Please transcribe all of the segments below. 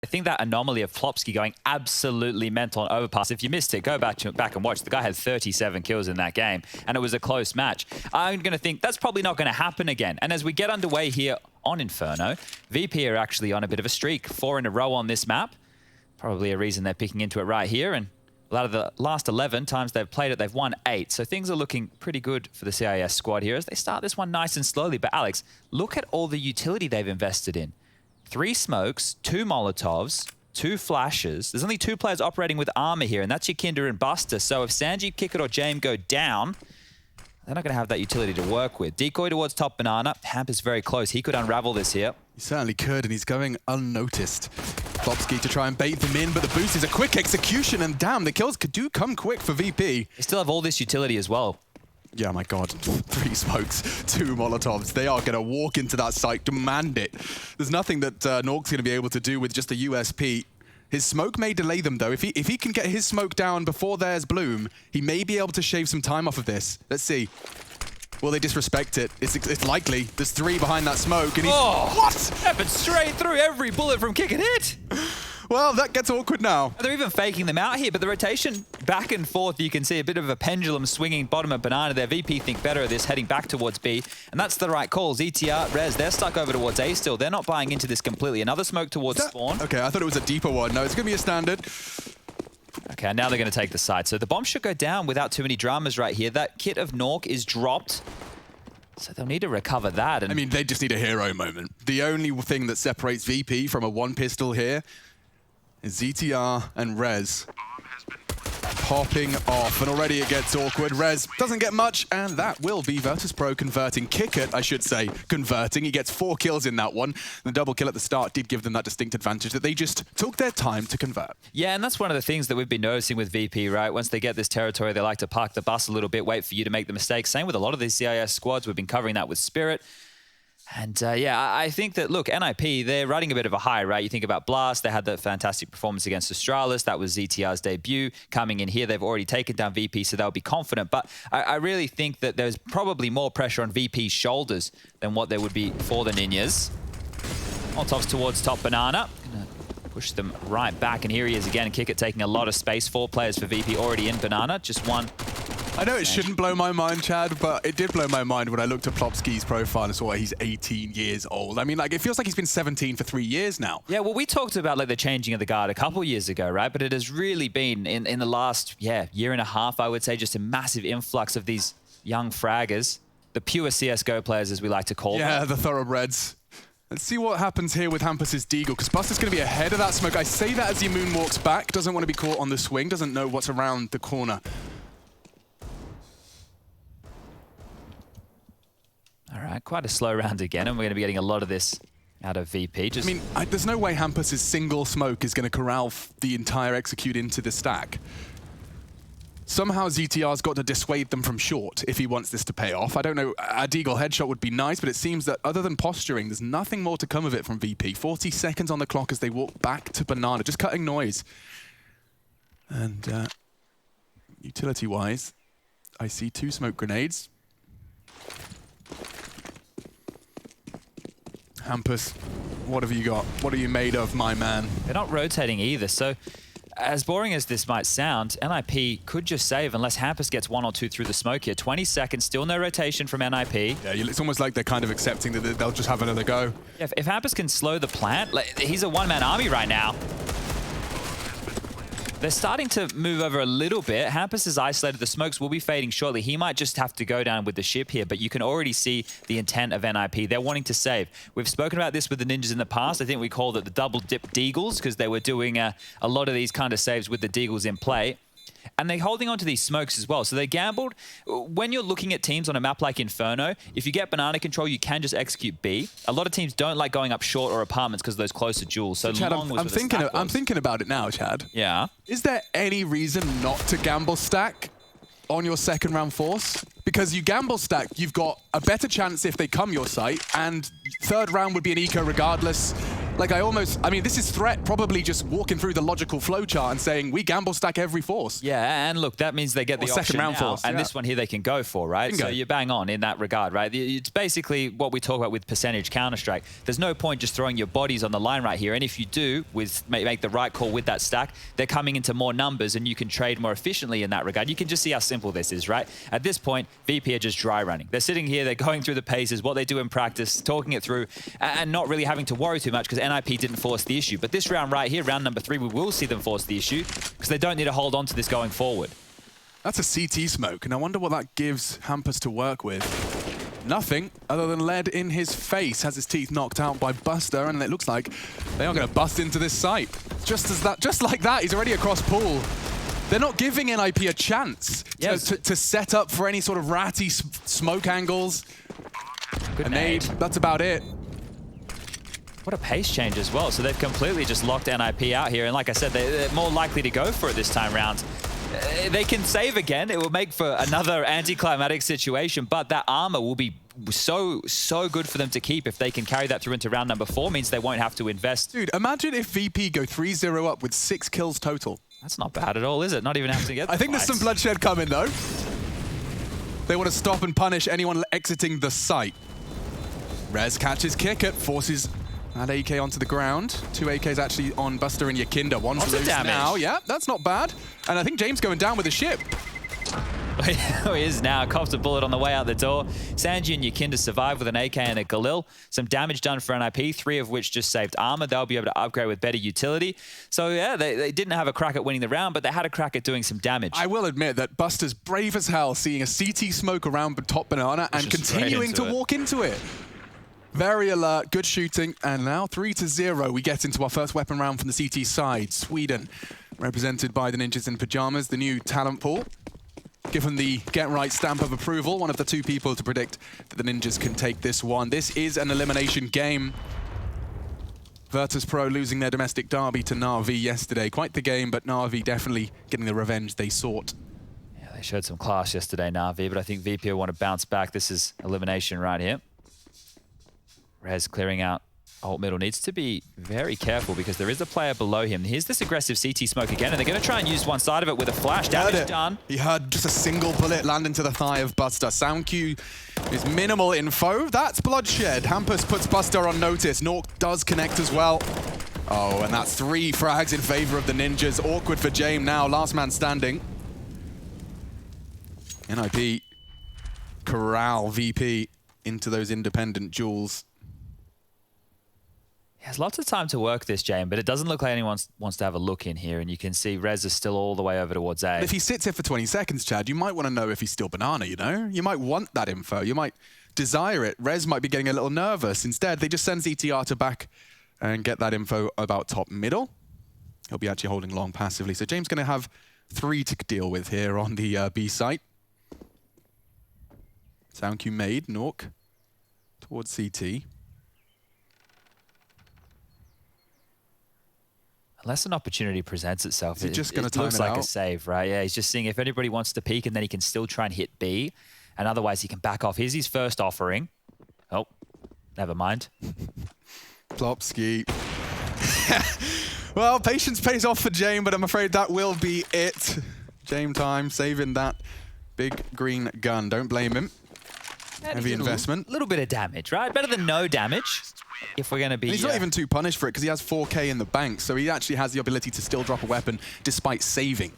think that anomaly of Plopsky going absolutely mental on overpass. If you missed it, go back and watch. The guy had 37 kills in that game, and it was a close match. I'm going to think that's probably not going to happen again. And as we get underway here on Inferno, VP are actually on a bit of a streak. 4 in a row on this map. Probably a reason they're picking into it right here. And out of the last 11 times they've played it, they've won 8. So things are looking pretty good for the CIS squad here as they start this one nice and slowly. But Alex, look at all the utility they've invested in. 3 smokes, 2 Molotovs, 2 flashes. There's only 2 players operating with armor here, and that's your Kinder and Buster. So if Sanjeev, Kickit, or Jame go down, they're not going to have that utility to work with. Decoy towards top banana. Hamp is very close. He could unravel this here. He certainly could, and he's going unnoticed. Plopsky to try and bait them in, but the boost is a quick execution, and damn, the kills do come quick for VP. They still have all this utility as well. Yeah, my God, 3 smokes, 2 Molotovs. They are going to walk into that site, demand it. There's nothing that Nork's going to be able to do with just a USP. His smoke may delay them, though. If he can get his smoke down before there's Bloom, he may be able to shave some time off of this. Let's see. Will they disrespect it? It's likely. There's 3 behind that smoke, and he's... Oh! What? Happened straight through every bullet from Kick and Hit. Well, that gets awkward now. They're even faking them out here, but the rotation back and forth, you can see a bit of a pendulum swinging bottom of banana there. VP think better of this, heading back towards B, and that's the right call. ZTR, Rez, they're stuck over towards A still. They're not buying into this completely. Another smoke towards spawn. Okay, I thought it was a deeper one. No, it's going to be a standard. Okay, now they're going to take the side. So the bomb should go down without too many dramas right here. That kit of Nork is dropped. So they'll need to recover that. And I mean, they just need a hero moment. The only thing that separates VP from a 1 pistol here is ZTR and Rez popping off, and already it gets awkward. Rez doesn't get much, and that will be Virtus.pro converting. Kickit, I should say, converting. He gets 4 kills in that one. The double kill at the start did give them that distinct advantage that they just took their time to convert. Yeah, and that's one of the things that we've been noticing with VP, right? Once they get this territory, they like to park the bus a little bit, wait for you to make the mistake. Same with a lot of these CIS squads. We've been covering that with Spirit. And yeah, I think that, look, NIP, they're riding a bit of a high, right? You think about Blast, they had that fantastic performance against Astralis. That was ZTR's debut. Coming in here, they've already taken down VP, so they'll be confident. But I really think that there's probably more pressure on VP's shoulders than what there would be for the Ninjas. Molotovs towards top banana. Gonna push them right back, and here he is again. Kickit taking a lot of space. 4 players for VP already in banana, just 1. I know it shouldn't blow my mind, Chad, but it did blow my mind when I looked at Plopsky's profile and saw he's 18 years old. I mean, like, it feels like he's been 17 for 3 years now. Yeah, well, we talked about like the changing of the guard a couple years ago, right? But it has really been in the last, year and a half, I would say, just a massive influx of these young fraggers, the pure CSGO players, as we like to call them. Yeah, the thoroughbreds. Let's see what happens here with Hampus's Deagle, because Buster's going to be ahead of that smoke. I say that as he moonwalks back, doesn't want to be caught on the swing, doesn't know what's around the corner. All right, quite a slow round again, and we're going to be getting a lot of this out of VP. I mean, there's no way Hampus's single smoke is going to corral the entire execute into the stack. Somehow ZTR's got to dissuade them from short if he wants this to pay off. I don't know, a Deagle headshot would be nice, but it seems that other than posturing, there's nothing more to come of it from VP. 40 seconds on the clock as they walk back to banana, just cutting noise. And utility-wise, I see 2 smoke grenades. Hampus, what have you got? What are you made of, my man? They're not rotating either, so as boring as this might sound, NIP could just save unless Hampus gets 1 or 2 through the smoke here. 20 seconds, still no rotation from NIP. Yeah, it's almost like they're kind of accepting that they'll just have another go. Yeah, if Hampus can slow the plant, like, he's a one-man army right now. They're starting to move over a little bit. Hampus is isolated. The smokes will be fading shortly. He might just have to go down with the ship here, but you can already see the intent of NIP. They're wanting to save. We've spoken about this with the Ninjas in the past. I think we called it the double dip Deagles because they were doing a lot of these kind of saves with the Deagles in play. And they're holding on to these smokes as well. So they gambled. When you're looking at teams on a map like Inferno, if you get banana control, you can just execute B. A lot of teams don't like going up short or apartments because of those closer duels. So Chad, long I'm thinking about it now, Chad. Yeah. Is there any reason not to gamble stack on your second round force? Because you gamble stack, you've got a better chance if they come your site, and third round would be an eco regardless. Like I mean, this is Threat probably just walking through the logical flowchart and saying, we gamble stack every force. Yeah, and look, that means they get the option second round now, force, and yeah. this one here they can go for, right? Bingo. So you're bang on in that regard, right? It's basically what we talk about with percentage Counter-Strike. There's no point just throwing your bodies on the line right here, and if you do make the right call with that stack, they're coming into more numbers and you can trade more efficiently in that regard. You can just see how simple this is, right? At this point, VP are just dry running. They're sitting here, they're going through the paces, what they do in practice, talking it through, and not really having to worry too much because NIP didn't force the issue. But this round right here, round number 3, we will see them force the issue because they don't need to hold on to this going forward. That's a CT smoke, and I wonder what that gives Hampus to work with. Nothing other than lead in his face, has his teeth knocked out by Buster, and it looks like they are going to bust into this site. Just like that, he's already across pool. They're not giving NIP a chance to set up for any sort of ratty smoke angles. Good nade. That's about it. What a pace change as well. So they've completely just locked NIP out here. And like I said, they're more likely to go for it this time round. They can save again. It will make for another anticlimactic situation, but that armor will be so good for them to keep if they can carry that through into round number 4. Means they won't have to invest. Dude, imagine if VP go 3-0 up with 6 kills total. That's not bad at all, is it? Not even having to get I think there's some bloodshed coming, though. They want to stop and punish anyone exiting the site. Rez catches kick it, forces that AK onto the ground. 2 AKs actually on Buster and Yakinda. One's loose now. Yeah, that's not bad. And I think James going down with the ship. He is now. Cops a bullet on the way out the door. Sanji and Yakinda survive with an AK and a Galil. Some damage done for NIP, 3 of which just saved armor. They'll be able to upgrade with better utility. So yeah, they didn't have a crack at winning the round, but they had a crack at doing some damage. I will admit that Buster's brave as hell seeing a CT smoke around top banana and continuing to walk into it. Very alert, good shooting, and now 3-0. We get into our first weapon round from the CT side. Sweden, represented by the Ninjas in Pyjamas, the new talent pool. Given the get right stamp of approval, one of the 2 people to predict that the Ninjas can take this one. This is an elimination game. Virtus.pro losing their domestic derby to Na'Vi yesterday. Quite the game, but Na'Vi definitely getting the revenge they sought. Yeah, they showed some class yesterday, Na'Vi, but I think VP want to bounce back. This is elimination right here. Rez clearing out alt middle, needs to be very careful because there is a player below him. Here's this aggressive CT smoke again, and they're going to try and use one side of it with a flash. Damage done. He had just a single bullet land into the thigh of Buster. Sound cue is minimal info. That's bloodshed. Hampus puts Buster on notice. Nork does connect as well. Oh, and that's 3 frags in favor of the Ninjas. Awkward for James now, last man standing. NIP corral VP into those independent duels. He has lots of time to work this, James, but it doesn't look like anyone wants to have a look in here, and you can see Rez is still all the way over towards A. But if he sits here for 20 seconds, Chad, you might want to know if he's still banana, you know? You might want that info. You might desire it. Rez might be getting a little nervous. Instead, they just send ZTR to back and get that info about top middle. He'll be actually holding long passively. So James going to have 3 to deal with here on the B site. Sound cue made, Nork towards CT. Unless an opportunity presents itself, Is he just going to time it looks like out? a save, right? Yeah, he's just seeing if anybody wants to peek, and then he can still try and hit B, and otherwise he can back off. Here's his first offering. Oh, never mind. Plopski. Well, patience pays off for James, but I'm afraid that will be it. James time, saving that big green gun. Don't blame him. Heavy investment. A little bit of damage, right? Better than no damage. If we're going to be... And he's not even too punished for it because he has 4K in the bank, so he actually has the ability to still drop a weapon despite saving.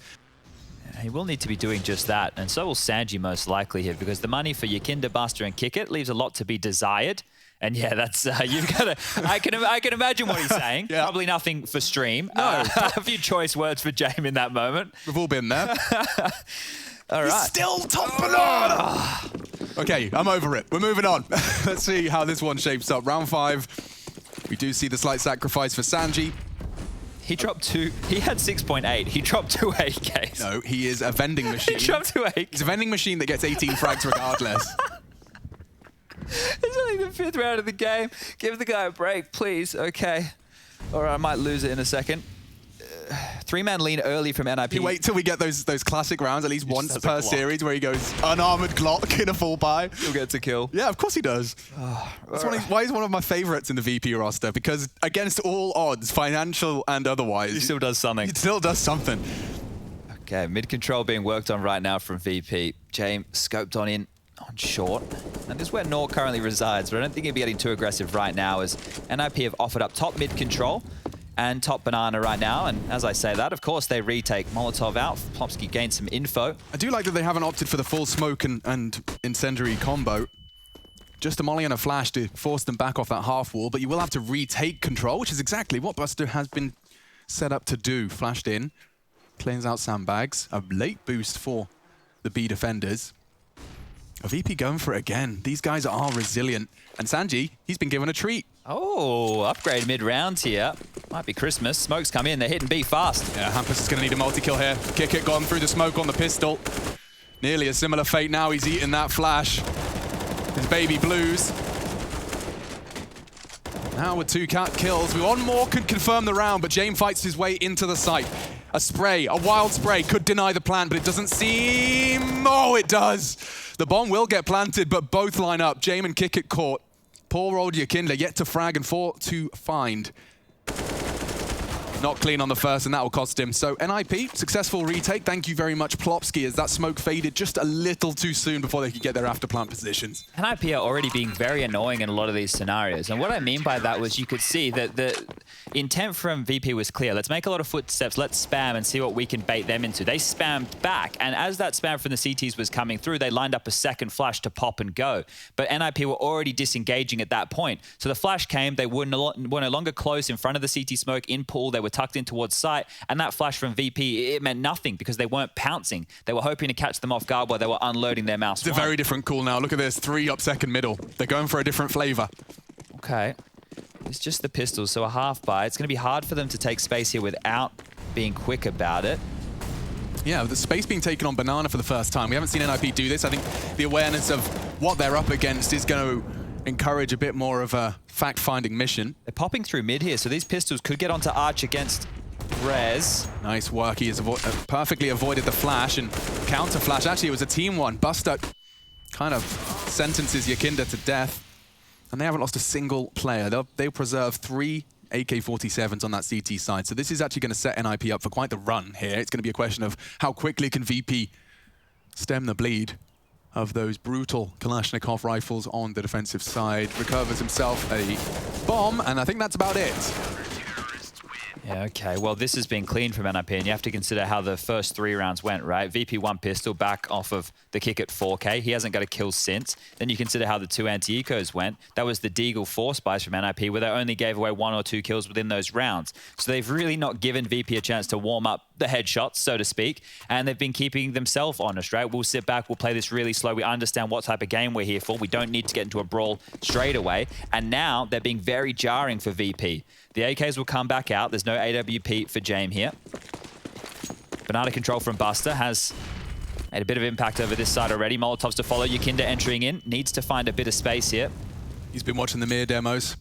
He will need to be doing just that, and so will Sanji most likely here, because the money for Yakinda, Buster, and Kick It leaves a lot to be desired. And yeah, that's you've got to. I can imagine what he's saying. Yeah. Probably nothing for stream. No, a few choice words for James in that moment. We've all been there. All right. He's still top banana. Okay, I'm over it. We're moving on. Let's see how this one shapes up. Round 5. We do see the slight sacrifice for Sanji. He dropped 2. He had 6.8. He dropped 2 AKs. No, he is a vending machine. He dropped 2 AKs. He's a vending machine that gets 18 frags regardless. It's only the 5th round of the game. Give the guy a break, please. Okay. All right, I might lose it in a second. three-man lean early from NIP. You wait till we get those classic rounds, at least He once just per has a Glock. series, where he goes unarmored Glock in a full buy. He'll get to kill. Yeah, of course he does. That's why he's one of my favorites in the VP roster, because against all odds, financial and otherwise, He still does something. He still does something. Okay, mid control being worked on right now from VP. James scoped on short. And this is where Nor currently resides, but I don't think he'd be getting too aggressive right now, as NIP have offered up top mid control and top banana right now. And as I say that, of course, they retake Molotov out. Plopsky gained some info. I do like that they haven't opted for the full smoke and incendiary combo. Just a molly and a flash to force them back off that half wall, but you will have to retake control, which is exactly what Buster has been set up to do. Flashed in, cleans out sandbags. A late boost for the B defenders. A VP going for it again. These guys are resilient. And Sanji, he's been given a treat. Oh, upgrade mid-round here. Might be Christmas. Smoke's come in. They're hitting B fast. Yeah, Hampus is going to need a multi-kill here. Kick it, gone through the smoke on the pistol. Nearly a similar fate now. He's eating that flash. His baby blues. Now with 2 kills, one more could confirm the round, but James fights his way into the site. A spray, a wild spray, could deny the plant, but it doesn't seem... Oh, it does! The bomb will get planted, but both line up. James and Kick it caught. Poor old Yakindler yet to frag and 4 to find. Not clean on the first, and that will cost him. So NIP, successful retake. Thank you very much, Plopsky, as that smoke faded just a little too soon before they could get their after plant positions. NIP are already being very annoying in a lot of these scenarios. And what I mean by that was you could see that the intent from VP was clear. Let's make a lot of footsteps, let's spam and see what we can bait them into. They spammed back, and as that spam from the CTs was coming through, they lined up a second flash to pop and go. But NIP were already disengaging at that point. So the flash came, they were no longer close in front of the CT smoke in pool, they were tucked in towards site, and that flash from VP, it meant nothing because they weren't pouncing. They were hoping to catch them off guard while they were unloading their mouse. It's a very different call now. Look at this, 3 up second middle. They're going for a different flavor. Okay. It's just the pistols, so a half buy. It's going to be hard for them to take space here without being quick about it. Yeah, the space being taken on Banana for the first time. We haven't seen NIP do this. I think the awareness of what they're up against is going to encourage a bit more of a fact-finding mission. They're popping through mid here, so these pistols could get onto Arch against Rez. Nice work. He has perfectly avoided the flash and counter flash. Actually, it was a team one. Buster kind of sentences Yakinda to death. And they haven't lost a single player. They'll preserve 3 AK-47s on that CT side. So this is actually going to set NIP up for quite the run here. It's going to be a question of how quickly can VP stem the bleed of those brutal Kalashnikov rifles on the defensive side. Recovers himself a bomb, and I think that's about it. Yeah, okay. Well, this has been clean from NIP, and you have to consider how the first 3 rounds went, right? VP 1 pistol back off of the kick at 4K. He hasn't got a kill since. Then you consider how the 2 anti-ecos went. That was the Deagle 4 spies from NIP, where they only gave away 1 or 2 kills within those rounds. So they've really not given VP a chance to warm up the headshots, so to speak, and they've been keeping themselves honest, right? We'll sit back, we'll play this really slow. We understand what type of game we're here for. We don't need to get into a brawl straight away. And now they're being very jarring for VP. The AKs will come back out. There's no AWP for James here. Banana control from Buster has made a bit of impact over this side already. Molotovs to follow. Yakinda entering in. Needs to find a bit of space here. He's been watching the mirror demos.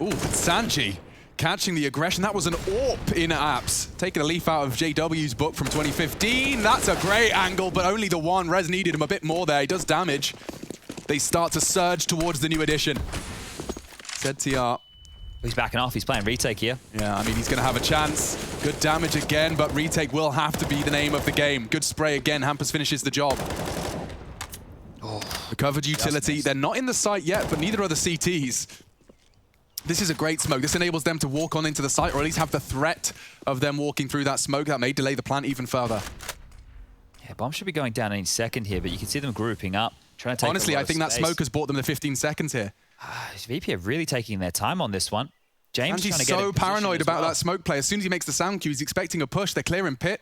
Ooh, Sanji catching the aggression. That was an AWP in apps. Taking a leaf out of JW's book from 2015. That's a great angle, but only the one. Rez needed him a bit more there. He does damage. They start to surge towards the new addition. ZTR. He's backing off. He's playing retake here. Yeah, I mean, he's going to have a chance. Good damage again, but retake will have to be the name of the game. Good spray again. Hampus finishes the job. Oh, recovered utility. They're not in the site yet, but neither are the CTs. This is a great smoke. This enables them to walk on into the site, or at least have the threat of them walking through that smoke. That may delay the plant even further. Yeah, bomb should be going down any second here, but you can see them grouping up, trying to take Honestly, I think that smoke has bought them the 15 seconds here. VP are really taking their time on this one. James and he's so paranoid about that smoke play. As soon as he makes the sound cue, he's expecting a push. They're clearing pit.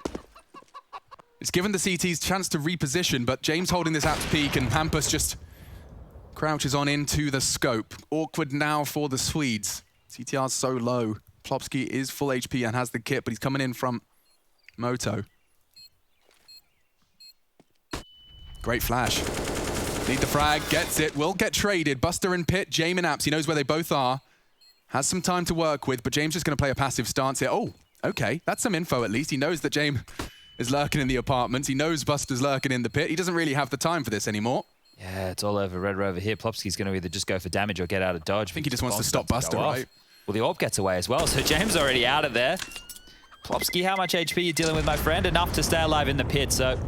It's given the CTs chance to reposition, but James holding this apps peak, and Hampus just crouches on into the scope. Awkward now for the Swedes. CTR's so low. Plopsky is full HP and has the kit, but he's coming in from Moto. Great flash. Need the frag, gets it, will get traded. Buster and Pit, James and apps. He knows where they both are. Has some time to work with, but James just going to play a passive stance here. Oh, Okay, that's some info at least. He knows that James is lurking in the apartments. He knows Buster's lurking in the pit. He doesn't really have the time for this anymore. Yeah, it's all over. Red Rover here. Plopsky's going to either just go for damage or get out of dodge. I think he just wants to stop Buster, right? Well, the AWP gets away as well, so James already out of there. Plopsky, how much HP are you dealing with, my friend? Enough to stay alive in the pit, so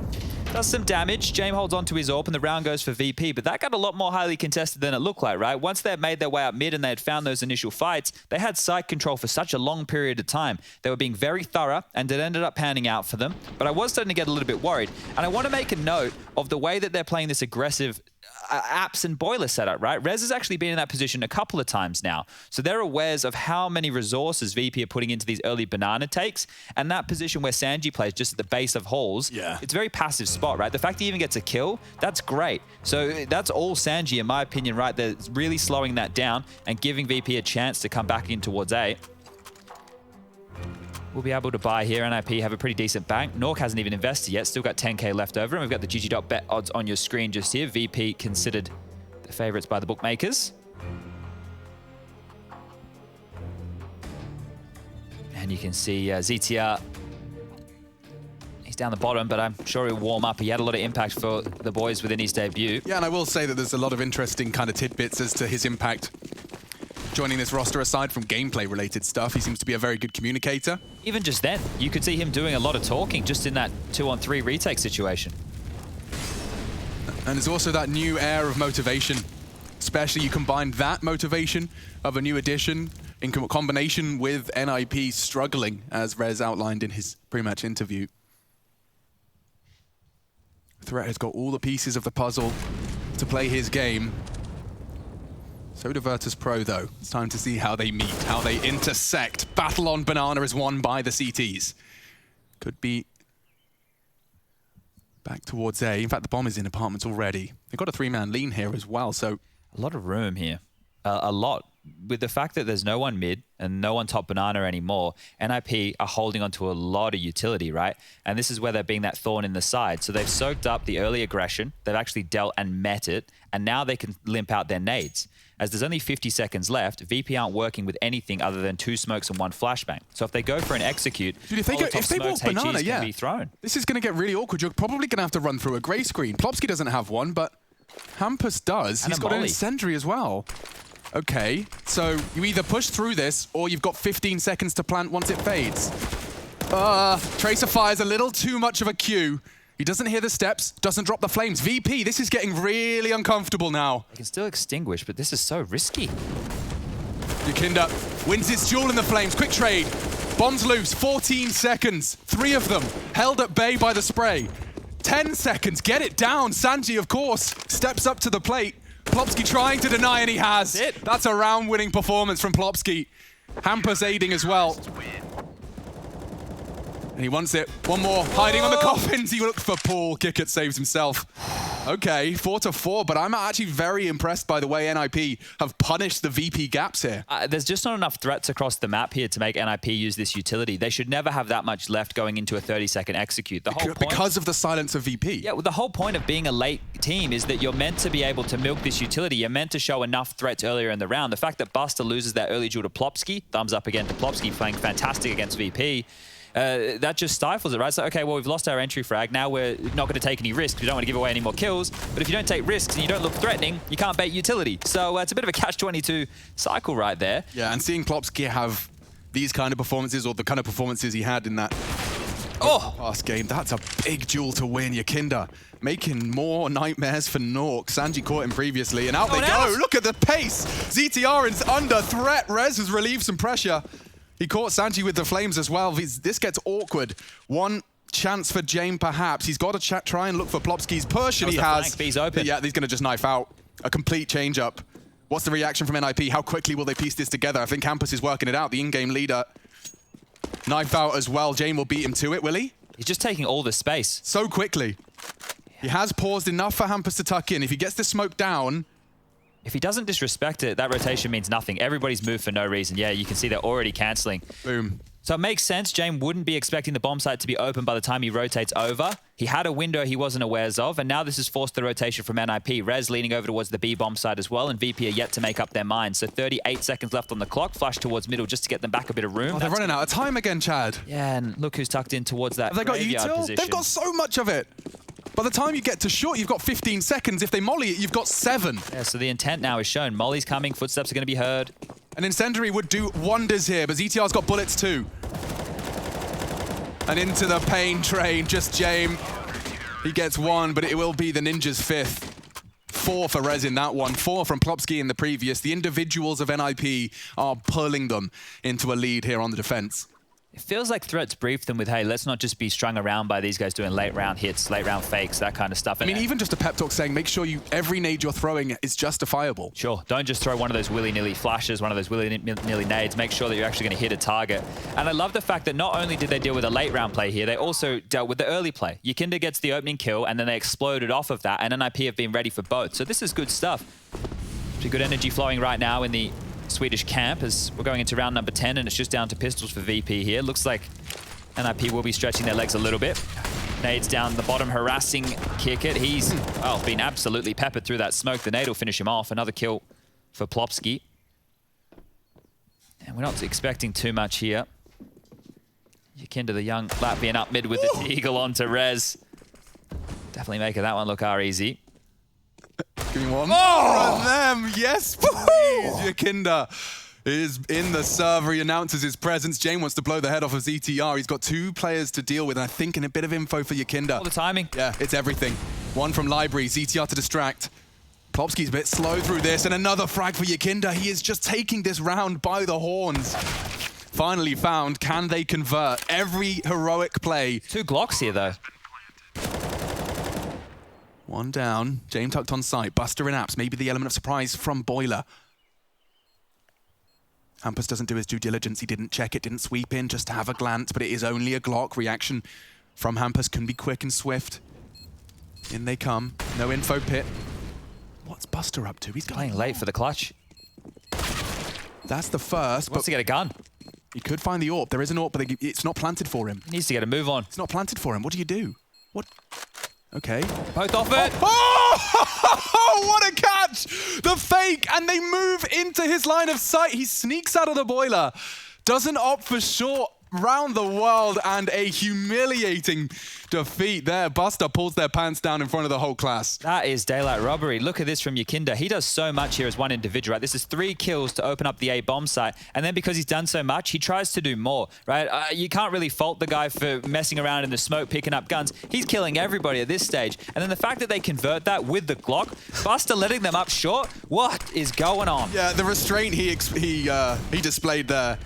does some damage. James holds on to his AWP and the round goes for VP, but that got a lot more highly contested than it looked like, right? Once they had made their way up mid and they had found those initial fights, they had site control for such a long period of time. They were being very thorough and it ended up panning out for them, but I was starting to get a little bit worried. And I want to make a note of the way that they're playing this aggressive apps and boiler setup, right? Rez has actually been in that position a couple of times now. So they're aware of how many resources VP are putting into these early banana takes. And that position where Sanji plays just at the base of halls, it's a very passive spot, right? The fact he even gets a kill, that's great. So that's all Sanji, in my opinion, right? They're really slowing that down and giving VP a chance to come back in towards A. We'll be able to buy here. NIP have a pretty decent bank. Nork hasn't even invested yet. Still got 10k left over. And we've got the GG.bet odds on your screen just here. VP considered the favorites by the bookmakers. And you can see ZTR. He's down the bottom, but I'm sure he'll warm up. He had a lot of impact for the boys within his debut. Yeah, and I will say that there's a lot of interesting kind of tidbits as to his impact joining this roster. Aside from gameplay-related stuff, he seems to be a very good communicator. Even just then, you could see him doing a lot of talking just in that 2-on-3 retake situation. And there's also that new air of motivation. Especially you combine that motivation of a new addition in combination with NIP struggling, as Rez outlined in his pre-match interview. Threat has got all the pieces of the puzzle to play his game. So do Virtus.pro, though. It's time to see how they meet, how they intersect. Battle on Banana is won by the CTs. Could be back towards A. In fact, the bomb is in apartments already. They've got a 3-man lean here as well, so... A lot of room here. A lot. With the fact that there's no one mid and no one top banana anymore, NIP are holding onto a lot of utility, right? And this is where they're being that thorn in the side. So they've soaked up the early aggression. They've actually dealt and met it. And now they can limp out their nades. As there's only 50 seconds left, VP aren't working with anything other than 2 smokes and 1 flashbang. So if they go for an execute, dude, if they walk banana, yeah, be thrown. This is going to get really awkward. You're probably going to have to run through a grey screen. Plopsky doesn't have one, but Hampus does. He's got an incendiary as well. Okay, so you either push through this or you've got 15 seconds to plant once it fades. Tracer fires a little too much of a cue. He doesn't hear the steps, doesn't drop the flames. VP, this is getting really uncomfortable now. They can still extinguish, but this is so risky. Yukinda wins his duel in the flames. Quick trade. Bombs loose, 14 seconds. 3 of them held at bay by the spray. 10 seconds, get it down. Sanji, of course, steps up to the plate. Plopsky trying to deny, and he has. That's a round-winning performance from Plopsky. Hampus aiding as well. And he wants it. One more, hiding on the coffins. He looked for Paul. Kickert saves himself. Okay, 4-4, but I'm actually very impressed by the way NIP have punished the VP gaps here. There's just not enough threats across the map here to make NIP use this utility. They should never have that much left going into a 30-second execute. The whole point, because of the silence of VP. Yeah, well, the whole point of being a late team is that you're meant to be able to milk this utility. You're meant to show enough threats earlier in the round. The fact that Buster loses that early duel to Plopsky, thumbs up again to Plopsky, playing fantastic against VP. That just stifles it, right? So, okay, well, we've lost our entry frag. Now we're not going to take any risks. We don't want to give away any more kills. But if you don't take risks and you don't look threatening, you can't bait utility. So it's a bit of a catch-22 cycle right there. Yeah, and seeing Plopsky have these kind of performances, or the kind of performances he had in that last game, that's a big duel to win. Yukinda making more nightmares for Nork. Sanji caught him previously, and out they go. Look at the pace. ZTR is under threat. Rez has relieved some pressure. He caught Sanji with the flames as well. This gets awkward. One chance for James, perhaps. He's got to try and look for Plopsky's push, and he has. He's open. Yeah, he's going to just knife out. A complete change-up. What's the reaction from NIP? How quickly will they piece this together? I think Hampus is working it out. The in-game leader. Knife out as well. James will beat him to it, will he? He's just taking all the space. So quickly. He has paused enough for Hampus to tuck in. If he gets the smoke down... If he doesn't disrespect it, that rotation means nothing. Everybody's moved for no reason. Yeah, you can see they're already cancelling. Boom. So it makes sense. James wouldn't be expecting the bomb site to be open by the time he rotates over. He had a window he wasn't aware of, and now this has forced the rotation from NIP. Rez leaning over towards the B bomb site as well, and VP are yet to make up their mind. So 38 seconds left on the clock. Flash towards middle just to get them back a bit of room. Oh, they're running out of time again, Chad. Yeah, and look who's tucked in towards that Have they got graveyard util? position. They've got so much of it. By the time you get to short, you've got 15 seconds. If they molly it, you've got 7. Yeah, so the intent now is shown. Molly's coming, footsteps are going to be heard. An Incendiary would do wonders here, but ZTR's got bullets too. And into the pain train, just James. He gets 1, but it will be the Ninja's 5th. 4 for Rez in that one, 4 from Plopsky in the previous. The individuals of NIP are pulling them into a lead here on the defense. It feels like Threats briefed them with, hey, let's not just be strung around by these guys doing late round hits, late round fakes, that kind of stuff. I mean, even just a pep talk saying, make sure every nade you're throwing is justifiable. Sure, don't just throw one of those willy-nilly flashes, one of those willy-nilly nades. Make sure that you're actually going to hit a target. And I love the fact that not only did they deal with a late round play here, they also dealt with the early play. Yakinda gets the opening kill, and then they exploded off of that, and NIP have been ready for both. So this is good stuff. Pretty good energy flowing right now in the Swedish camp as we're going into round number 10, and it's just down to pistols for VP here. Looks like NIP will be stretching their legs a little bit. Nades down the bottom, harassing Kirkit. He's, well, been absolutely peppered through that smoke. The nade will finish him off. Another kill for Plopsky. And we're not expecting too much here. Yakinda, the young Latvian, up mid with the eagle onto Rez. Definitely making that one look easy. Give me one more of them. Yes, please. Yakinda is in the server. He announces his presence. Jane wants to blow the head off of ZTR. He's got 2 players to deal with, and I think in a bit of info for Yakinda. All the timing. Yeah, it's everything. 1 from Library, ZTR to distract. Plopsky's a bit slow through this, and another frag for Yakinda. He is just taking this round by the horns. Finally found. Can they convert? Every heroic play. 2 Glocks here, though. 1 down. James tucked on site. Buster in apps. Maybe the element of surprise from Boiler. Hampus doesn't do his due diligence. He didn't check it, didn't sweep in, just to have a glance, but it is only a Glock. Reaction from Hampus can be quick and swift. In they come. No info pit. What's Buster up to? He's Playing late for the clutch. That's the first. Wants to get a gun. He could find the AWP. There is an AWP, but it's not planted for him. He needs to get a move on. It's not planted for him. What do you do? What? Okay. Both off it. Oh, what a catch! The fake, and they move into his line of sight. He sneaks out of the boiler. Doesn't opt for short. Round the world, and a humiliating defeat there. Buster pulls their pants down in front of the whole class. That is daylight robbery. Look at this from Yakinda. He does so much here as one individual, right? This is 3 kills to open up the A bomb site, and then because he's done so much, he tries to do more, right? You can't really fault the guy for messing around in the smoke, picking up guns. He's killing everybody at this stage, and then the fact that they convert that with the Glock, Buster letting them up short, what is going on? Yeah, the restraint he displayed there.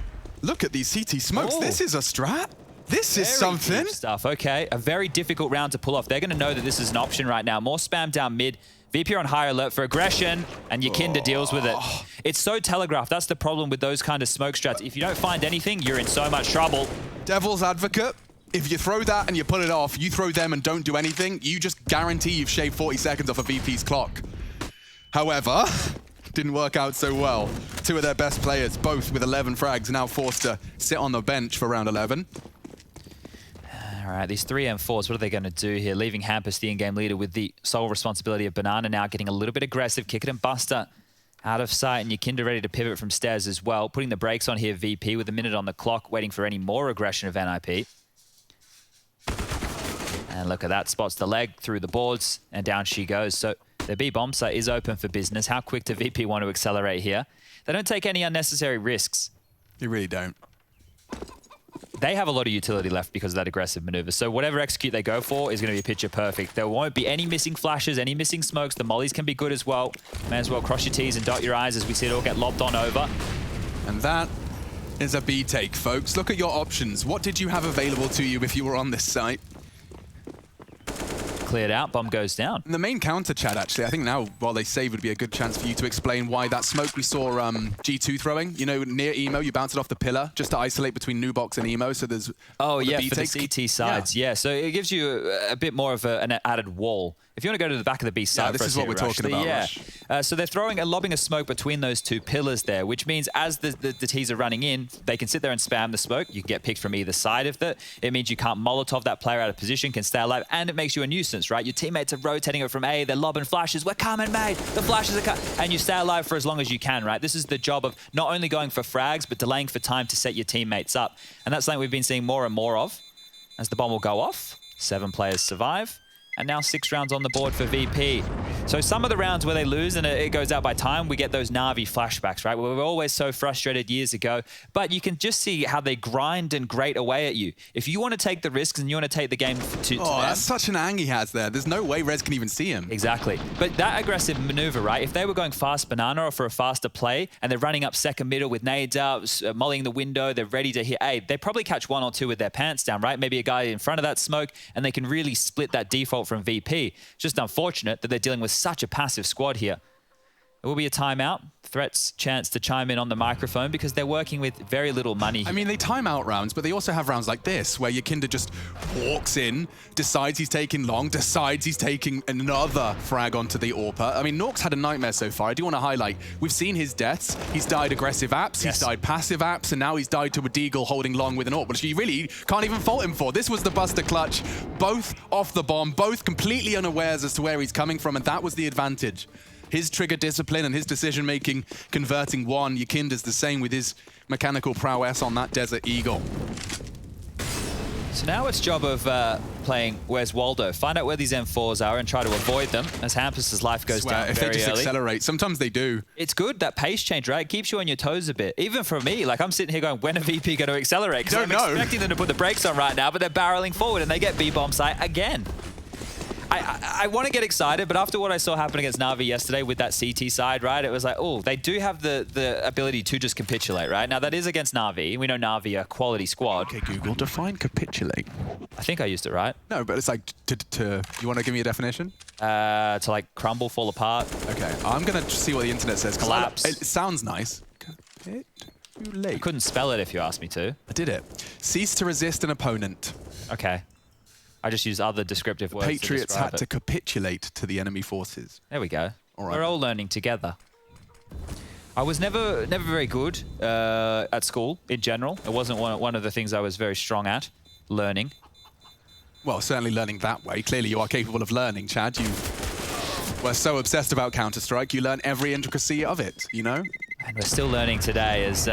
Look at these CT smokes. Oh. This is a strat. This is something. Deep stuff. Okay, a very difficult round to pull off. They're going to know that this is an option right now. More spam down mid. VP are on high alert for aggression, and Yakinda deals with it. It's so telegraphed. That's the problem with those kind of smoke strats. If you don't find anything, you're in so much trouble. Devil's advocate. If you throw that and you pull it off, you throw them and don't do anything, you just guarantee you've shaved 40 seconds off a VP's clock. However, didn't work out so well. 2 of their best players, both with 11 frags, now forced to sit on the bench for round 11. All right, these 3 M4s, what are they going to do here? Leaving Hampus, the in-game leader, with the sole responsibility of Banana now getting a little bit aggressive. Kick it and Buster out of sight, and Yakinda ready to pivot from stairs as well. Putting the brakes on here, VP, with a minute on the clock, waiting for any more aggression of NIP. And look at that, spots the leg through the boards, and down she goes. So the B bomb site is open for business. How quick do VP want to accelerate here? They don't take any unnecessary risks. You really don't. They have a lot of utility left because of that aggressive maneuver. So whatever execute they go for is going to be picture perfect. There won't be any missing flashes, any missing smokes. The mollies can be good as well. May as well cross your T's and dot your I's as we see it all get lobbed on over. And that is a B take, folks. Look at your options. What did you have available to you if you were on this site? cleared out. Bomb goes down. And the main counter, Chad, actually, I think now, while they save, would be a good chance for you to explain why that smoke we saw G2 throwing, you know, near Emo, you bounce it off the pillar just to isolate between Nubox and Emo, so there's... Oh, yeah, for the CT sides, yeah. So it gives you a bit more of an added wall. If you want to go to the back of the B side, this is what we're talking about. Yeah. So they're lobbing a smoke between those two pillars there, which means as the T's are running in, they can sit there and spam the smoke. You can get picked from either side of it. It means you can't Molotov that player out of position, can stay alive, and it makes you a nuisance, right? Your teammates are rotating it from A, they're lobbing flashes. We're coming, mate. The flashes are coming. And you stay alive for as long as you can, right? This is the job of not only going for frags, but delaying for time to set your teammates up. And that's something we've been seeing more and more of. As the bomb will go off, 7 players survive. And now 6 rounds on the board for VP. So some of the rounds where they lose and it goes out by time, we get those Na'Vi flashbacks, right? We were always so frustrated years ago, but you can just see how they grind and grate away at you. If you want to take the risks and you want to take the game to them, that's such an ang he has there. There's no way Rez can even see him. Exactly. But that aggressive maneuver, right? If they were going fast banana or for a faster play and they're running up second middle with nades out, mollying the window, they're ready to hit A, they probably catch 1 or 2 with their pants down, right? Maybe a guy in front of that smoke and they can really split that default from VP. Just unfortunate that they're dealing with such a passive squad here. It will be a timeout. Threat's chance to chime in on the microphone because they're working with very little money here. I mean, they time out rounds, but they also have rounds like this where Yakinda just walks in, decides he's taking long, decides he's taking another frag onto the AWPer. I mean, Nork's had a nightmare so far. I do want to highlight, we've seen his deaths. He's died aggressive apps, he's died passive apps, and now he's died to a deagle holding long with an AWP, which you really can't even fault him for. This was the Buster clutch, both off the bomb, both completely unawares as to where he's coming from, and that was the advantage. His trigger discipline and his decision-making converting one. Yakinda's the same with his mechanical prowess on that Desert Eagle. So now it's job of playing Where's Waldo. Find out where these M4s are and try to avoid them as Hampus's life goes down if very they just early. Accelerate, sometimes they do. It's good, that pace change, right? It keeps you on your toes a bit. Even for me, like I'm sitting here going, when are VP going to accelerate? Because I'm expecting them to put the brakes on right now, but they're barreling forward and they get B-bomb site again. I want to get excited, but after what I saw happen against Na'Vi yesterday with that CT side, right, it was like, oh, they do have the ability to just capitulate, right? Now, that is against Na'Vi. We know Na'Vi are a quality squad. Okay, Google, define capitulate. I think I used it right. No, but it's like, you want to give me a definition? To like crumble, fall apart. Okay, I'm going to see what the internet says. Collapse. It sounds nice. Capitulate. I couldn't spell it if you asked me to. I did it. Cease to resist an opponent. Okay. I just use other descriptive words. Patriots had to capitulate to the enemy forces. There we go. All right. We're all learning together. I was never very good at school in general. It wasn't one of the things I was very strong at, learning. Well, certainly learning that way. Clearly you are capable of learning, Chad. You were so obsessed about Counter-Strike, you learn every intricacy of it, you know? And we're still learning today as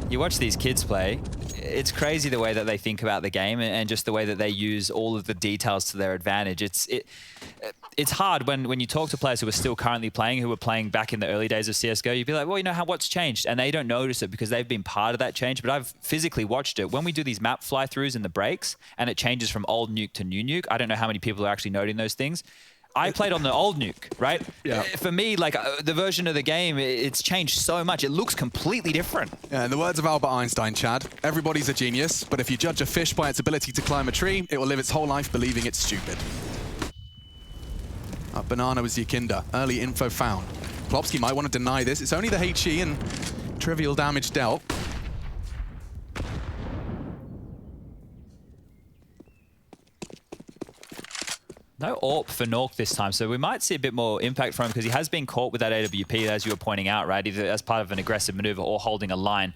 you watch these kids play. It's crazy the way that they think about the game and just the way that they use all of the details to their advantage. It's hard when you talk to players who are still currently playing, who were playing back in the early days of CSGO, you'd be like, well, you know, what's changed? And they don't notice it because they've been part of that change, but I've physically watched it. When we do these map fly-throughs in the breaks and it changes from old nuke to new nuke, I don't know how many people are actually noting those things. I played on the old nuke, right? Yeah. For me, like the version of the game, it's changed so much. It looks completely different. Yeah, in the words of Albert Einstein, Chad, everybody's a genius, but if you judge a fish by its ability to climb a tree, it will live its whole life believing it's stupid. Banana was Yakinda. Early info found. Plopsky might want to deny this. It's only the HE and trivial damage dealt. No AWP for Nork this time, so we might see a bit more impact from him because he has been caught with that AWP, as you were pointing out, right? Either as part of an aggressive maneuver or holding a line.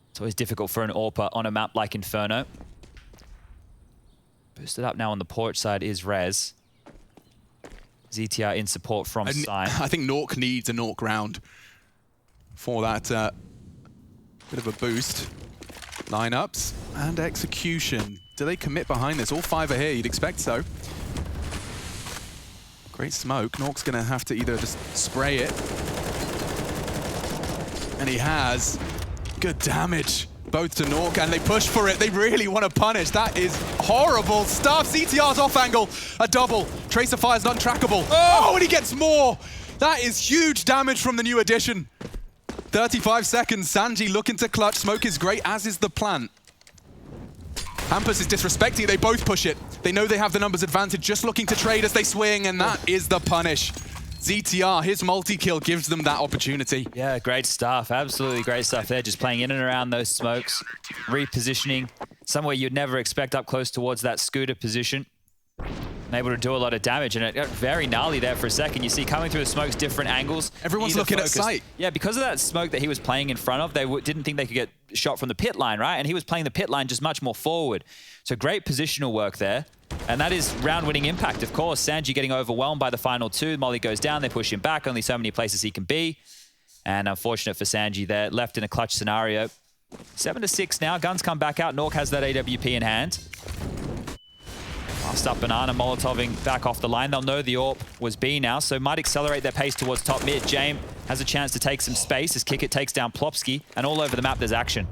It's always difficult for an AWPer on a map like Inferno. Boosted up now on the porch side is Rez. ZTR in support from side. I think Nork needs a Nork round for that bit of a boost. Lineups and execution. Do they commit behind this? All 5 are here, you'd expect so. Great smoke. Nork's gonna have to either just spray it. And he has. Good damage. Both to Nork, and they push for it. They really want to punish. That is horrible stuff. CTR's off angle. A double. Tracer fire's not trackable. Oh, and he gets more. That is huge damage from the new addition. 35 seconds. Sanji looking to clutch. Smoke is great, as is the plant. Hampus is disrespecting it. They both push it. They know they have the numbers advantage, just looking to trade as they swing, and that is the punish. ZTR, his multi-kill gives them that opportunity. Yeah, great stuff. Absolutely great stuff there. Just playing in and around those smokes, repositioning somewhere you'd never expect up close towards that scooter position. And able to do a lot of damage, and it got very gnarly there for a second. You see coming through the smokes, different angles. Everyone's looking at sight. Yeah, because of that smoke that he was playing in front of, they didn't think they could get shot from the pit line, right? And he was playing the pit line just much more forward. So great positional work there. And that is round-winning impact, of course. Sanji getting overwhelmed by the final two. Molly goes down, they push him back. Only so many places he can be. And unfortunate for Sanji there, left in a clutch scenario. 7-6 now, guns come back out. Nork has that AWP in hand. Last up Banana, Molotoving back off the line. They'll know the AWP was B now, so might accelerate their pace towards top mid. Jame has a chance to take some space as Kickit takes down Plopsky, and all over the map there's action.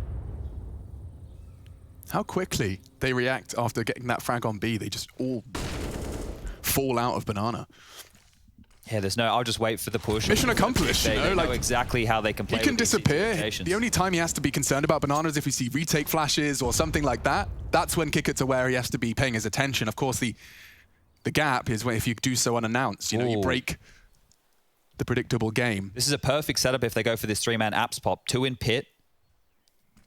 How quickly they react after getting that frag on B. They just all fall out of Banana. Yeah, there's no, I'll just wait for the push. Mission accomplished. They know exactly how they can play. He can disappear. The only time he has to be concerned about Banana is if we see retake flashes or something like that. That's when Kickit's aware he has to be paying his attention. Of course, the gap is when if you do so unannounced, you know, you break the predictable game. This is a perfect setup if they go for this three-man apps pop. Two in pit.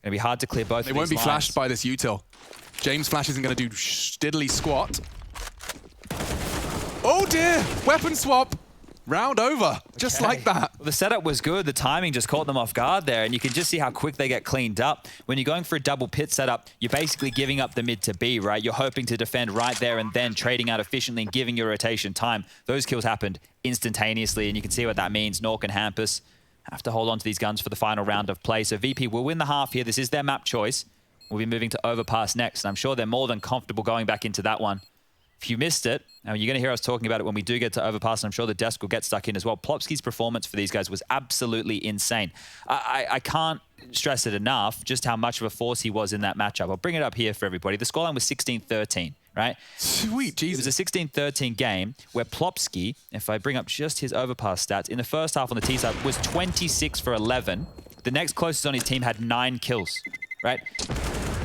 Gonna be hard to clear both of these lines. They won't be flashed by this util. James Flash isn't gonna do diddly squat. Oh dear, weapon swap. Round over, just like that. Well, the setup was good. The timing just caught them off guard there, and you can just see how quick they get cleaned up. When you're going for a double pit setup, you're basically giving up the mid to B, right? You're hoping to defend right there and then trading out efficiently and giving your rotation time. Those kills happened instantaneously, and you can see what that means. Nork and Hampus have to hold on to these guns for the final round of play. So VP will win the half here. This is their map choice. We'll be moving to Overpass next, and I'm sure they're more than comfortable going back into that one. If you missed it, and you're going to hear us talking about it when we do get to Overpass, and I'm sure the desk will get stuck in as well. Plopsky's performance for these guys was absolutely insane. I can't stress it enough just how much of a force he was in that matchup. I'll bring it up here for everybody. The scoreline was 16-13, right? Sweet Jesus. It was a 16-13 game where Plopsky, if I bring up just his Overpass stats, in the first half on the T side was 26 for 11. The next closest on his team had 9 kills, right?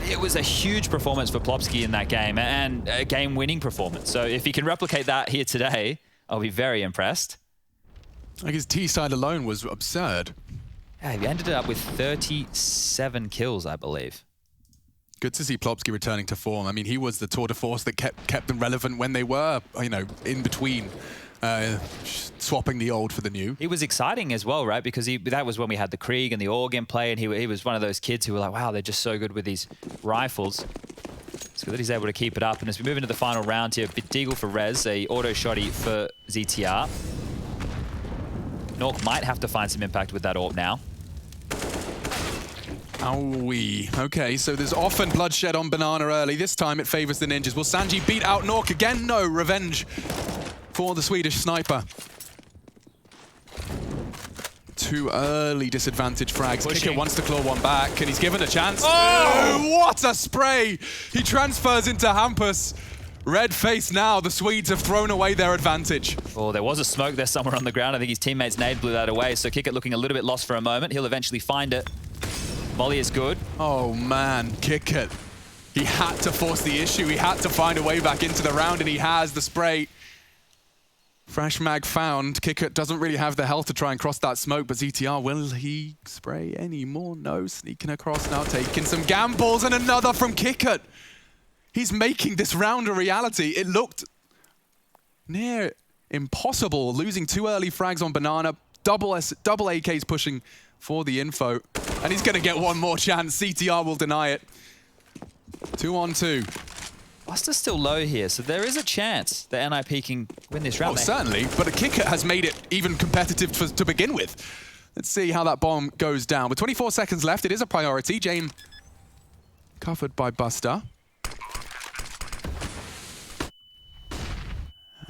It was a huge performance for Plopsky in that game, and a game-winning performance. So if he can replicate that here today, I'll be very impressed. Like his T side alone was absurd. Yeah, he ended up with 37 kills, I believe. Good to see Plopsky returning to form. I mean, he was the tour de force that kept them relevant when they were, you know, in between. Swapping the old for the new. He was exciting as well, right? Because that was when we had the Krieg and the AUG in play, and he was one of those kids who were like, wow, they're just so good with these rifles. It's good that he's able to keep it up. And as we move into the final round here, Deagle for Rez, a auto shotty for ZTR. Nork might have to find some impact with that AWP now. Owie. Okay, so there's often bloodshed on Banana early. This time it favors the ninjas. Will Sanji beat out Nork again? No, revenge for the Swedish sniper. Too early disadvantage frags. Kicker wants to claw one back, and he's given a chance. Oh, what a spray! He transfers into Hampus. Red face now. The Swedes have thrown away their advantage. Oh, there was a smoke there somewhere on the ground. I think his teammate's nade blew that away, so Kickit looking a little bit lost for a moment. He'll eventually find it. Molly is good. Oh, man. Kickit. He had to force the issue. He had to find a way back into the round, and he has the spray. Fresh mag found. Kickit doesn't really have the health to try and cross that smoke, but ZTR, will he spray any more? No, sneaking across now, taking some gambles, and another from Kickit. He's making this round a reality. It looked near impossible, losing 2 early frags on Banana, double AKs pushing for the info, and he's going to get one more chance. CTR will deny it. 2-on-2. Buster's still low here, so there is a chance that NIP can win this round. Oh, certainly, but a Kicker has made it even competitive to begin with. Let's see how that bomb goes down. With 24 seconds left, it is a priority. Jame covered by Buster.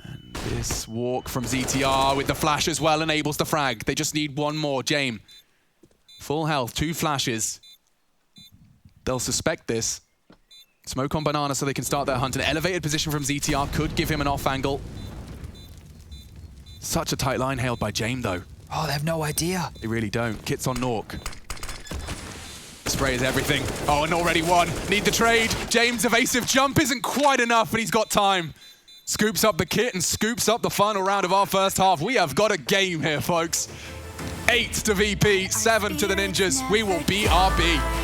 And this walk from ZTR with the flash as well enables the frag. They just need one more. Jame, full health, 2 flashes. They'll suspect this. Smoke on Banana so they can start their hunt. An elevated position from ZTR could give him an off angle. Such a tight line hailed by Jame, though. Oh, they have no idea. They really don't. Kit's on Nork. Spray is everything. Oh, and already won. Need the trade. James' evasive jump isn't quite enough, but he's got time. Scoops up the kit and scoops up the final round of our first half. We have got a game here, folks. 8 to VP, 7 to the Ninjas. We will beat RB.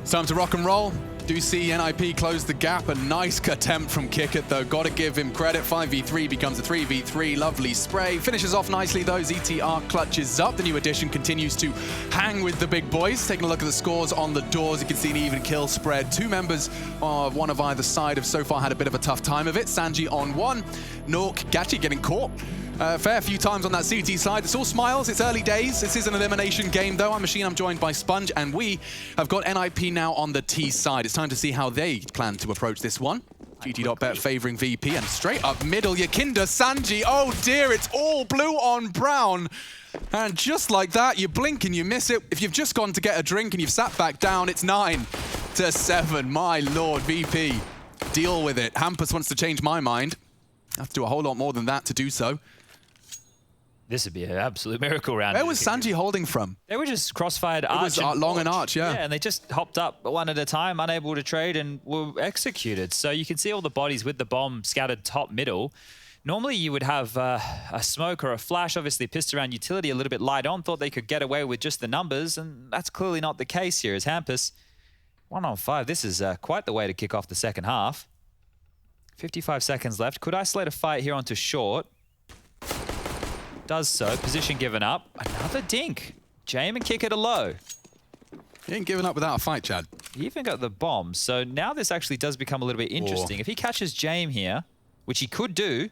It's time to rock and roll. Do see NIP close the gap. A nice attempt from Kickit, though. Got to give him credit. 5v3 becomes a 3v3. Lovely spray. Finishes off nicely, though. ZTR clutches up. The new addition continues to hang with the big boys. Taking a look at the scores on the doors, you can see an even kill spread. Two members of one of either side have so far had a bit of a tough time of it. Sanji on one. Nork, Gachi getting caught. Fair few times on that CT side. It's all smiles. It's early days. This is an elimination game, though. I'm Machine. I'm joined by Sponge, and we have got NIP now on the T side. It's time to see how they plan to approach this one. GT.bet favoring VP, and straight up middle, Yakinda, Sanji. Oh dear, it's all blue on brown. And just like that, you blink and you miss it. If you've just gone to get a drink and you've sat back down, it's 9-7. My lord, VP. Deal with it. Hampus wants to change my mind. I have to do a whole lot more than that to do so. This would be an absolute miracle round. Where was Sanji holding from? They were just crossfired arch. It was long and arch, yeah. Yeah, and they just hopped up one at a time, unable to trade, and were executed. So you can see all the bodies with the bomb scattered top middle. Normally you would have a smoke or a flash, obviously pissed around utility a little bit light on, thought they could get away with just the numbers, and that's clearly not the case here as Hampus 1-on-5. This is quite the way to kick off the second half. 55 seconds left. Could isolate a fight here onto short. Does so. Position given up. Another dink. Jame and kick it a low. He ain't giving up without a fight, Chad. He even got the bomb. So now this actually does become a little bit interesting. If he catches Jame here, which he could do.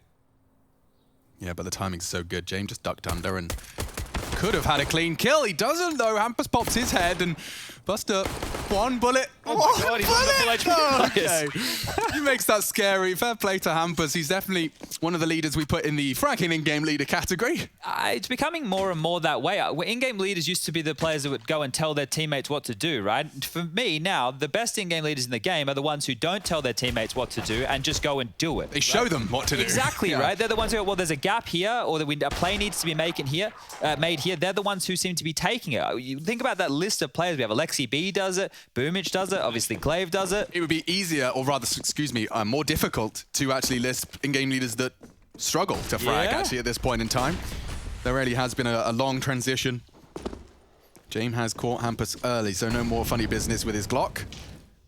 Yeah, but the timing's so good. Jame just ducked under and could have had a clean kill. He doesn't, though. Hampus pops his head and Buster, one bullet. Oh my God, he's on the full HP. Okay. He makes that scary. Fair play to Hampus. He's definitely one of the leaders we put in the fracking in-game leader category. It's becoming more and more that way. In-game leaders used to be the players that would go and tell their teammates what to do, right? For me now, the best in-game leaders in the game are the ones who don't tell their teammates what to do and just go and do it. They show them what to do. Exactly, right? They're the ones who go, well, there's a gap here, or a play needs to be made here. They're the ones who seem to be taking it. You think about that list of players. We have Alexi B does it, Boomich does it, obviously Glaive does it. It would be easier, or rather, excuse me, more difficult to actually list in-game leaders that struggle to frag, actually, at this point in time. There really has been a long transition. Jame has caught Hampus early, so no more funny business with his Glock.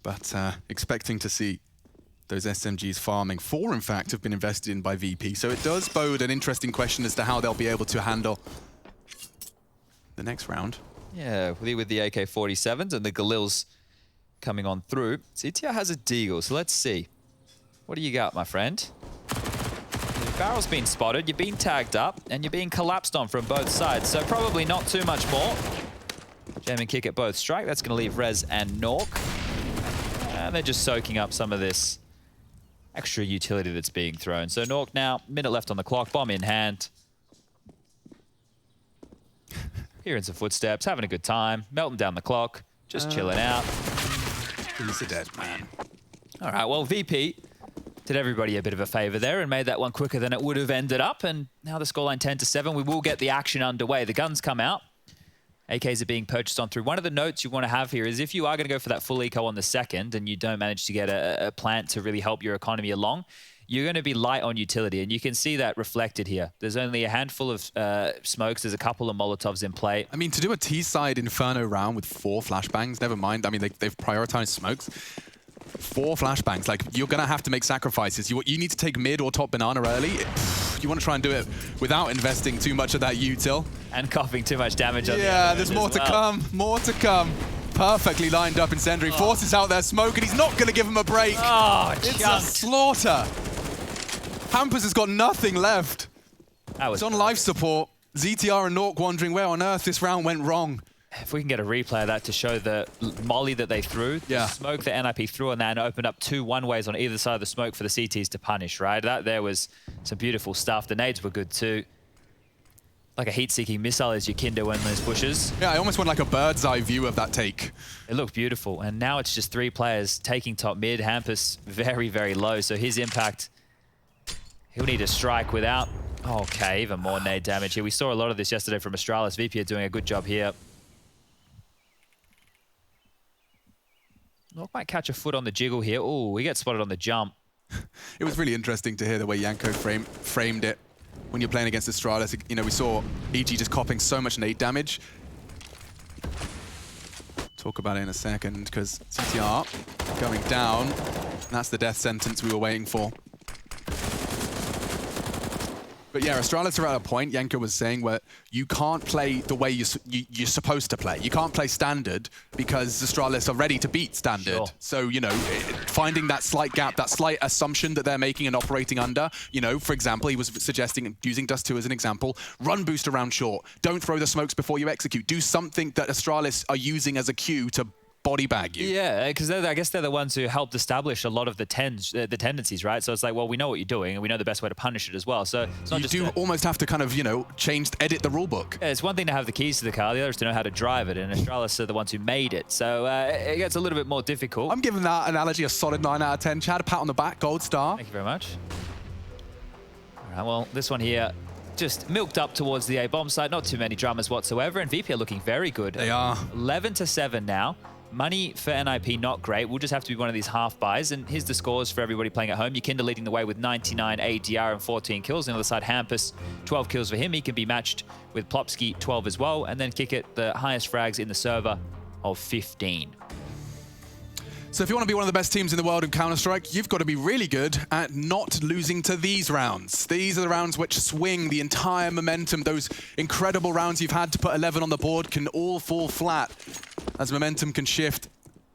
But expecting to see those SMGs farming. 4, in fact, have been invested in by VP, so it does bode an interesting question as to how they'll be able to handle the next round. Yeah, with the AK-47s and the Galils coming on through. CTR has a Deagle, so let's see. What do you got, my friend? The barrel's been spotted, you're being tagged up, and you're being collapsed on from both sides, so probably not too much more. Jam and kick at both strike. That's going to leave Rez and Nork. And they're just soaking up some of this extra utility that's being thrown. So Nork now, minute left on the clock, bomb in hand. Hearing some footsteps, having a good time, melting down the clock, just chilling out. He's a dead man. All right, well, VP did everybody a bit of a favor there and made that one quicker than it would have ended up. And now the scoreline 10-7. We will get the action underway. The guns come out. AKs are being purchased on through. One of the notes you want to have here is if you are going to go for that full eco on the second and you don't manage to get a plant to really help your economy along, you're going to be light on utility, and you can see that reflected here. There's only a handful of smokes. There's a couple of Molotovs in play. I mean, to do a T-side Inferno round with 4 flashbangs, never mind. I mean, they've prioritized smokes. 4 flashbangs. Like, you're going to have to make sacrifices. You need to take mid or top banana early. You want to try and do it without investing too much of that util. And coughing too much damage on the Yeah, there's more to come. More to come. Perfectly lined up incendiary. Forces out their smoke, and he's not going to give him a break. Oh, it's a slaughter. Hampus has got nothing left. He's on life support. ZTR and Nork wondering where on earth this round went wrong. If we can get a replay of that to show the molly that they threw, the smoke that NIP threw on that, and opened up 2 one-ways on either side of the smoke for the CTs to punish, right? That there was some beautiful stuff. The nades were good too. Like a heat-seeking missile as your Kinder in those bushes. Yeah, I almost want like a bird's eye view of that take. It looked beautiful. And now it's just 3 players taking top mid. Hampus very, very low. So his impact, he'll need to strike without... Okay, even more nade damage here. We saw a lot of this yesterday from Astralis. VP are doing a good job here. Nork might catch a foot on the jiggle here. Oh, we get spotted on the jump. It was really interesting to hear the way Yanko framed it. When you're playing against Astralis, you know, we saw EG just copping so much nade damage. Talk about it in a second, because CTR going down. And that's the death sentence we were waiting for. But yeah, Astralis are at a point, Yanko was saying, where you can't play the way you're supposed to play. You can't play standard because Astralis are ready to beat standard. Sure. So, you know, finding that slight gap, that slight assumption that they're making and operating under, you know, for example, he was suggesting, using Dust 2 as an example, run boost around short. Don't throw the smokes before you execute. Do something that Astralis are using as a cue to body bag you. Yeah, because I guess they're the ones who helped establish a lot of the tendencies, right? So it's like, well, we know what you're doing, and we know the best way to punish it as well. So it's not you almost have to kind of, you know, edit the rule book. Yeah, it's one thing to have the keys to the car, the other is to know how to drive it, and Astralis are the ones who made it. So it gets a little bit more difficult. I'm giving that analogy a solid 9 out of 10. Chad, a pat on the back, gold star. Thank you very much. All right, well, this one here, just milked up towards the A-bomb site. Not too many dramas whatsoever, and VP are looking very good. They are. 11-7 now. Money for NIP, not great. We'll just have to be one of these half buys. And here's the scores for everybody playing at home. Yakinda leading the way with 99 ADR and 14 kills. On the other side, Hampus, 12 kills for him. He can be matched with Plopsky, 12 as well. And then Kick It, the highest frags in the server of 15. So if you want to be one of the best teams in the world in Counter-Strike, you've got to be really good at not losing to these rounds. These are the rounds which swing the entire momentum. Those incredible rounds you've had to put 11 on the board can all fall flat as momentum can shift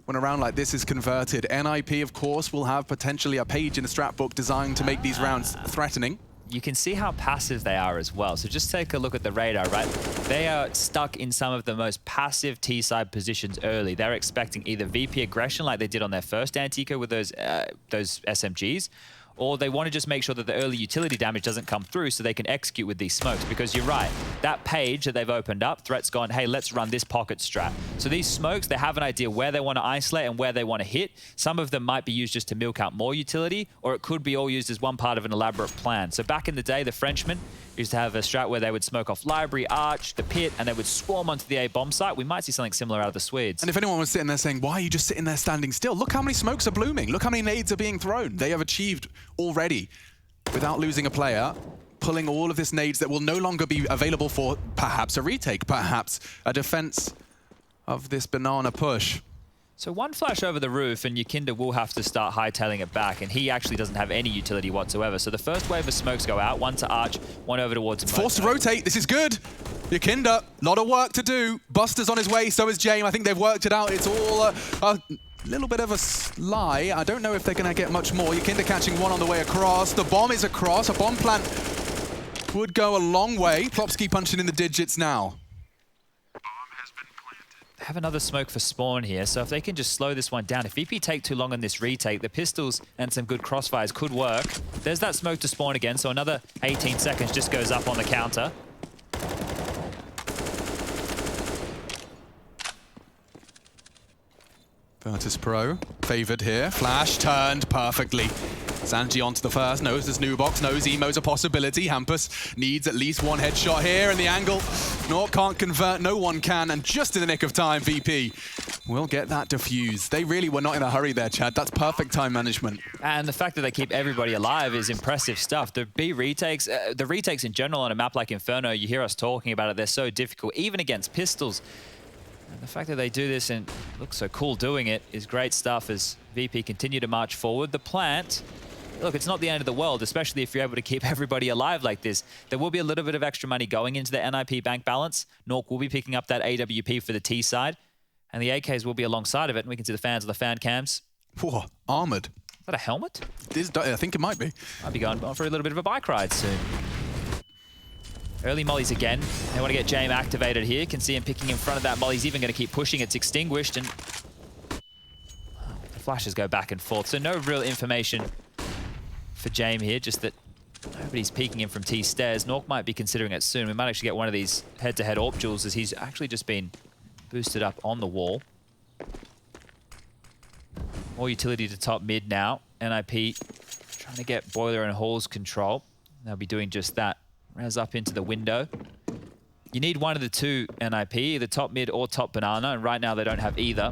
when a round like this is converted. NIP, of course, will have potentially a page in the strat book designed to make these rounds threatening. You can see how passive they are as well. So just take a look at the radar, right? They are stuck in some of the most passive T-side positions early. They're expecting either VP aggression like they did on their first anti-eco with those SMGs, or they want to just make sure that the early utility damage doesn't come through so they can execute with these smokes. Because you're right, that page that they've opened up, Threat's gone, hey, let's run this pocket strat. So these smokes, they have an idea where they want to isolate and where they want to hit. Some of them might be used just to milk out more utility, or it could be all used as one part of an elaborate plan. So back in the day, the Frenchmen used to have a strat where they would smoke off Library, Arch, the Pit, and they would swarm onto the A bomb site. We might see something similar out of the Swedes. And if anyone was sitting there saying, why are you just sitting there standing still? Look how many smokes are blooming. Look how many nades are being thrown. They have achieved already, without losing a player, pulling all of this nades that will no longer be available for perhaps a retake, perhaps a defense of this banana push. So one flash over the roof and Yakinda will have to start hightailing it back, and he actually doesn't have any utility whatsoever. So the first wave of smokes go out, one to Arch, one over towards Forced to rotate, this is good. Yakinda, lot of work to do. Buster's on his way, so is James. I think they've worked it out. It's all a little bit of a lie. I don't know if they're gonna get much more. Yakinda catching one on the way across. The bomb is across. A bomb plant would go a long way. Plopsky punching in the digits now. They have another smoke for spawn here, so if they can just slow this one down. If VP take too long on this retake, the pistols and some good crossfires could work. There's that smoke to spawn again, so another 18 seconds just goes up on the counter. Virtus.pro favored here. Flash turned perfectly. Sanji onto the first, knows there's new box, knows Emo's a possibility. Hampus needs at least one headshot here, and the angle, Nork can't convert, no one can, and just in the nick of time, VP will get that defused. They really were not in a hurry there, Chad. That's perfect time management. And the fact that they keep everybody alive is impressive stuff. The B retakes, the retakes in general on a map like Inferno, you hear us talking about it, they're so difficult, even against pistols. And the fact that they do this and look so cool doing it is great stuff as VP continue to march forward. The plant, look, it's not the end of the world, especially if you're able to keep everybody alive like this. There will be a little bit of extra money going into the NIP bank balance. Nork will be picking up that AWP for the T side, and the AKs will be alongside of it, and we can see the fans of the fan cams. Whoa, armored. Is that a helmet? I think it might be. Might be going for a little bit of a bike ride soon. Early mollies again. They want to get James activated here. Can see him picking in front of that molly. He's even going to keep pushing. It's extinguished, and the flashes go back and forth. So no real information for James here, just that nobody's peeking in from T stairs. Nork might be considering it soon. We might actually get one of these head-to-head AWP duels as he's actually just been boosted up on the wall. More utility to top mid now. NIP trying to get Boiler and Hall's control. They'll be doing just that. Raz up into the window. You need one of the two NIP, either top mid or top banana, and right now they don't have either.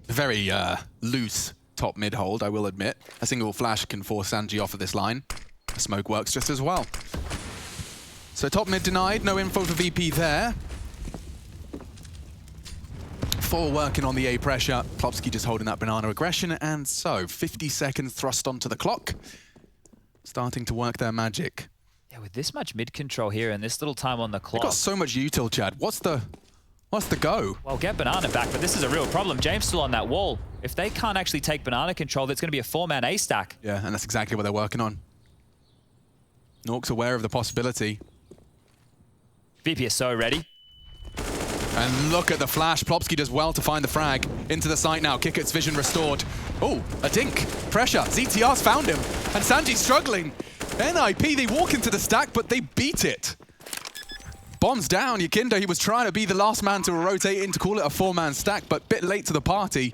Very loose top mid hold, I will admit. A single flash can force Sanji off of this line. The smoke works just as well. So top mid denied, no info for VP there. Full working on the A pressure. Plopsky just holding that banana aggression, and so 50 seconds thrust onto the clock. Starting to work their magic. Yeah, with this much mid control here and this little time on the clock. They've got so much util, Chad. What's the go? Well, get banana back, but this is a real problem. James still on that wall. If they can't actually take banana control, that's going to be a 4-man A stack. Yeah, and that's exactly what they're working on. Nork's aware of the possibility. VP is so ready. And look at the flash. Plopsky does well to find the frag. Into the site now. Kickett's vision restored. Oh, a dink. Pressure. ZTR's found him. And Sanji's struggling. NIP, they walk into the stack, but they beat it. Bombs down. Yakinda, he was trying to be the last man to rotate in to call it a 4-man stack, but a bit late to the party.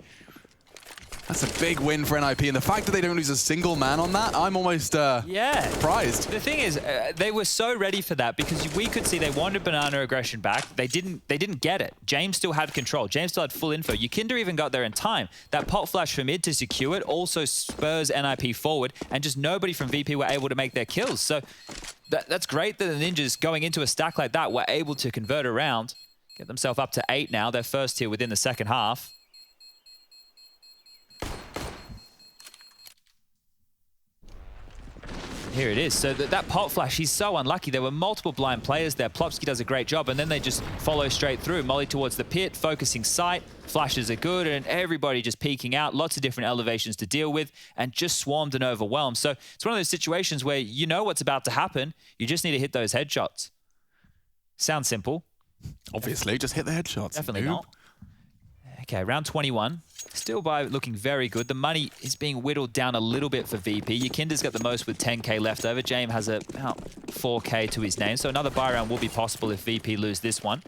That's a big win for NIP, and the fact that they don't lose a single man on that, I'm almost surprised. The thing is, they were so ready for that because we could see they wanted banana aggression back. They didn't get it. James still had control. James still had full info. Yakinda even got there in time. That pop flash for mid to secure it also spurs NIP forward, and just nobody from VP were able to make their kills. So that's great that the Ninjas going into a stack like that were able to convert around, get themselves up to 8 now, their first here within the second half. Here it is. So that pop flash, he's so unlucky. There were multiple blind players there. Plopsky does a great job, and then they just follow straight through. Molly towards the pit, focusing sight. Flashes are good, and everybody just peeking out. Lots of different elevations to deal with, and just swarmed and overwhelmed. So it's one of those situations where you know what's about to happen. You just need to hit those headshots. Sounds simple. Obviously, just hit the headshots. Definitely not. Okay, round 21. Still by looking very good. The money is being whittled down a little bit for VP. Yakinda's got the most with 10k left over. James has about 4k to his name. So another buy round will be possible if VP lose this one.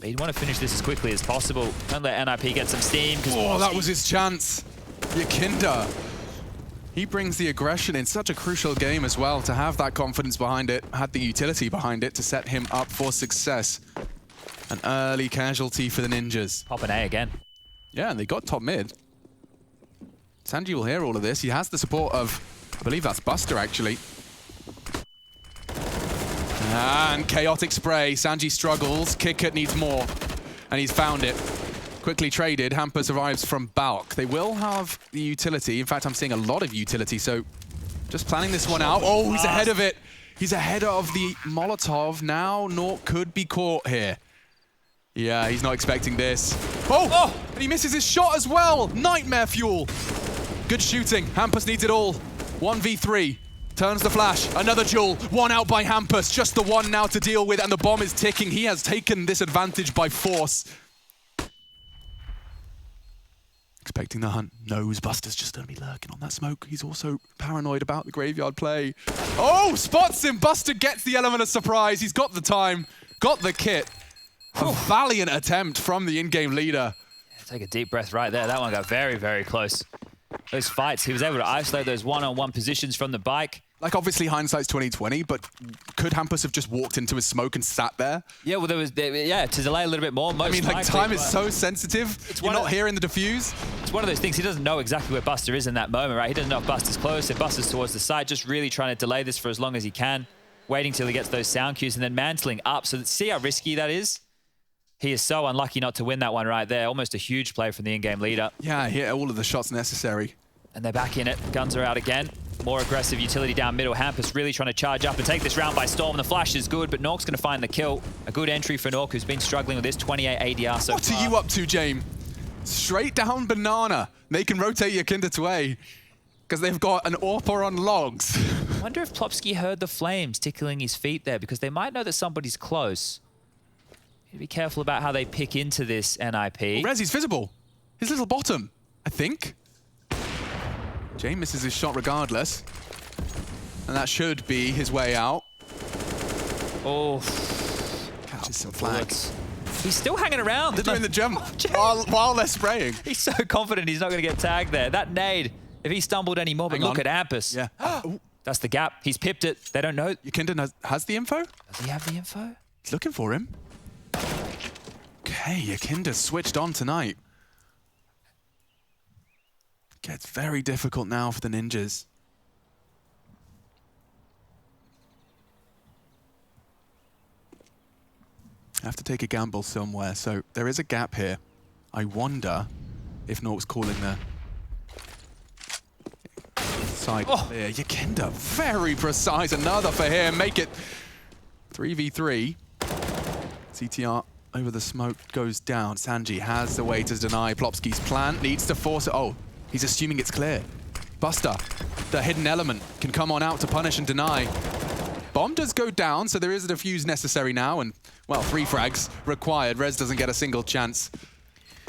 But he'd want to finish this as quickly as possible. Don't let NIP get some steam. Oh, that was his chance. Yakinda. He brings the aggression in such a crucial game as well. To have that confidence behind it, had the utility behind it to set him up for success. An early casualty for the Ninjas. Pop an A again. Yeah, and they got top mid. Sanji will hear all of this. He has the support of, I believe that's Buster, actually. And chaotic spray. Sanji struggles. Kickert needs more. And he's found it. Quickly traded. Hamper survives from Balk. They will have the utility. In fact, I'm seeing a lot of utility, so just planning this one out. Oh, he's ahead of it. He's ahead of the Molotov. Now Nork could be caught here. Yeah, he's not expecting this. Oh! And he misses his shot as well! Nightmare fuel! Good shooting. Hampus needs it all. 1v3. Turns the flash. Another duel. One out by Hampus. Just the one now to deal with, and the bomb is ticking. He has taken this advantage by force. Expecting the hunt. Knows Buster's just going to be lurking on that smoke. He's also paranoid about the graveyard play. Oh! Spots him! Buster gets the element of surprise. He's got the time. Got the kit. A valiant attempt from the in-game leader. Yeah, take a deep breath right there. That one got very, very close. Those fights, he was able to isolate those one-on-one positions from the bike. Like, obviously, hindsight's 20/20, but could Hampus have just walked into his smoke and sat there? Yeah, well, to delay a little bit more. I mean, like, time is so sensitive. You're not hearing the defuse. It's one of those things. He doesn't know exactly where Buster is in that moment, right? He doesn't know if Buster's close, if Buster's towards the side, just really trying to delay this for as long as he can, waiting till he gets those sound cues, and then mantling up. So see how risky that is? He is so unlucky not to win that one right there. Almost a huge play from the in-game leader. Yeah, hit all of the shots necessary. And they're back in it. Guns are out again. More aggressive utility down middle. Hampus really trying to charge up and take this round by storm. The flash is good, but Nork's going to find the kill. A good entry for Nork, who's been struggling with this 28 ADR so far. What are you up to, James? Straight down banana. They can rotate Yakinda to A because they've got an AWPer on logs. I wonder if Plopsky heard the flames tickling his feet there, because they might know that somebody's close. Be careful about how they pick into this NIP. Well, Rezzy's visible. His little bottom, I think. Jay misses his shot regardless. And that should be his way out. Oh. Catches some flags. He's still hanging around. They're doing the jump while they're spraying. He's so confident he's not going to get tagged there. That nade, if he stumbled anymore, but look at Hampus. Yeah. That's the gap. He's pipped it. They don't know. Yakinda has the info? Does he have the info? He's looking for him. Okay, Yakinda switched on tonight. Gets very difficult now for the Ninjas. Have to take a gamble somewhere, so there is a gap here. I wonder if Nork's calling the side clear. Yakinda, very precise. Another for him. Make it 3v3. CTR over the smoke goes down. Sanji has the way to deny Plopsky's plan. Needs to force it. Oh, he's assuming it's clear. Buster, the hidden element, can come on out to punish and deny. Bomb does go down, so there is a defuse necessary now, and, well, 3 frags required. Rez doesn't get a single chance.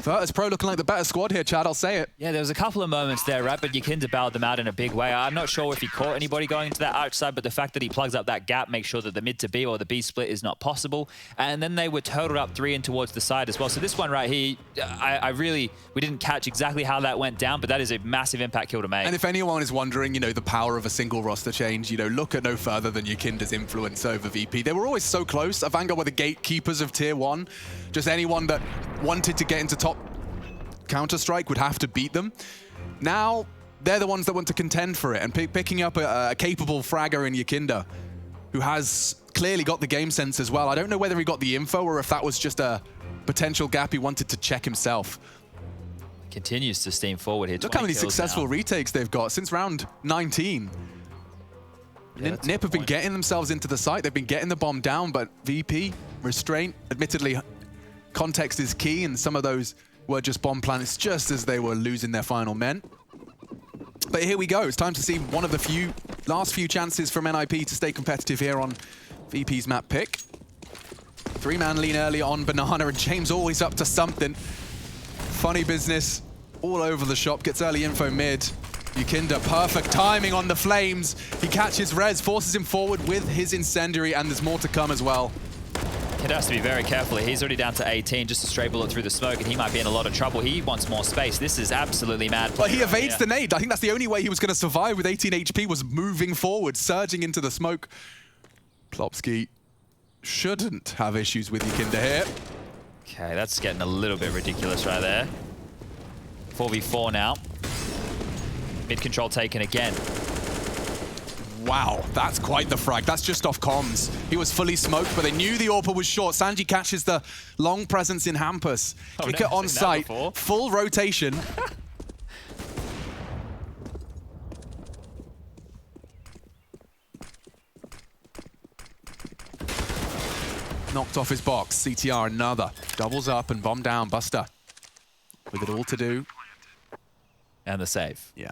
Virtus.pro looking like the better squad here, Chad, I'll say it. Yeah, there was a couple of moments there, right? But Yakinda bailed them out in a big way. I'm not sure if he caught anybody going into that arch side, but the fact that he plugs up that gap makes sure that the mid to B or the B split is not possible. And then they were turtled up 3 in towards the side as well. So this one right here, we didn't catch exactly how that went down, but that is a massive impact kill to make. And if anyone is wondering, you know, the power of a single roster change, you know, look at no further than Yakinda's influence over VP. They were always so close. Vanguard were the gatekeepers of Tier 1. Just anyone that wanted to get into top Counter-Strike would have to beat them. Now, they're the ones that want to contend for it, and picking up a capable fragger in Yakinda, who has clearly got the game sense as well. I don't know whether he got the info or if that was just a potential gap he wanted to check himself. Continues to steam forward here. Look how many successful retakes they've got since round 19. Yeah, NIP have been getting themselves into the site. They've been getting the bomb down, but VP, restraint, admittedly, context is key, and some of those were just bomb plants just as they were losing their final men. But here we go. It's time to see one of the last few chances from NIP to stay competitive here on VP's map pick. 3-man lean early on Banana, and James always up to something. Funny business all over the shop. Gets early info mid. Yukinda, perfect timing on the flames. He catches Rez, forces him forward with his incendiary, and there's more to come as well. It has to be very careful. He's already down to 18, just a stray bullet through the smoke, and he might be in a lot of trouble. He wants more space. This is absolutely mad. But he evades the nade. I think that's the only way he was going to survive with 18 HP, was moving forward, surging into the smoke. Plopsky shouldn't have issues with Yukinda here. Okay, that's getting a little bit ridiculous right there. 4v4 now. Mid control taken again. Wow, that's quite the frag. That's just off comms. He was fully smoked, but they knew the AWP was short. Sanji catches the long presence in Hampus. Kicker on site, full rotation. Knocked off his box. CTR another. Doubles up and bomb down. Buster with it all to do. And the save. Yeah.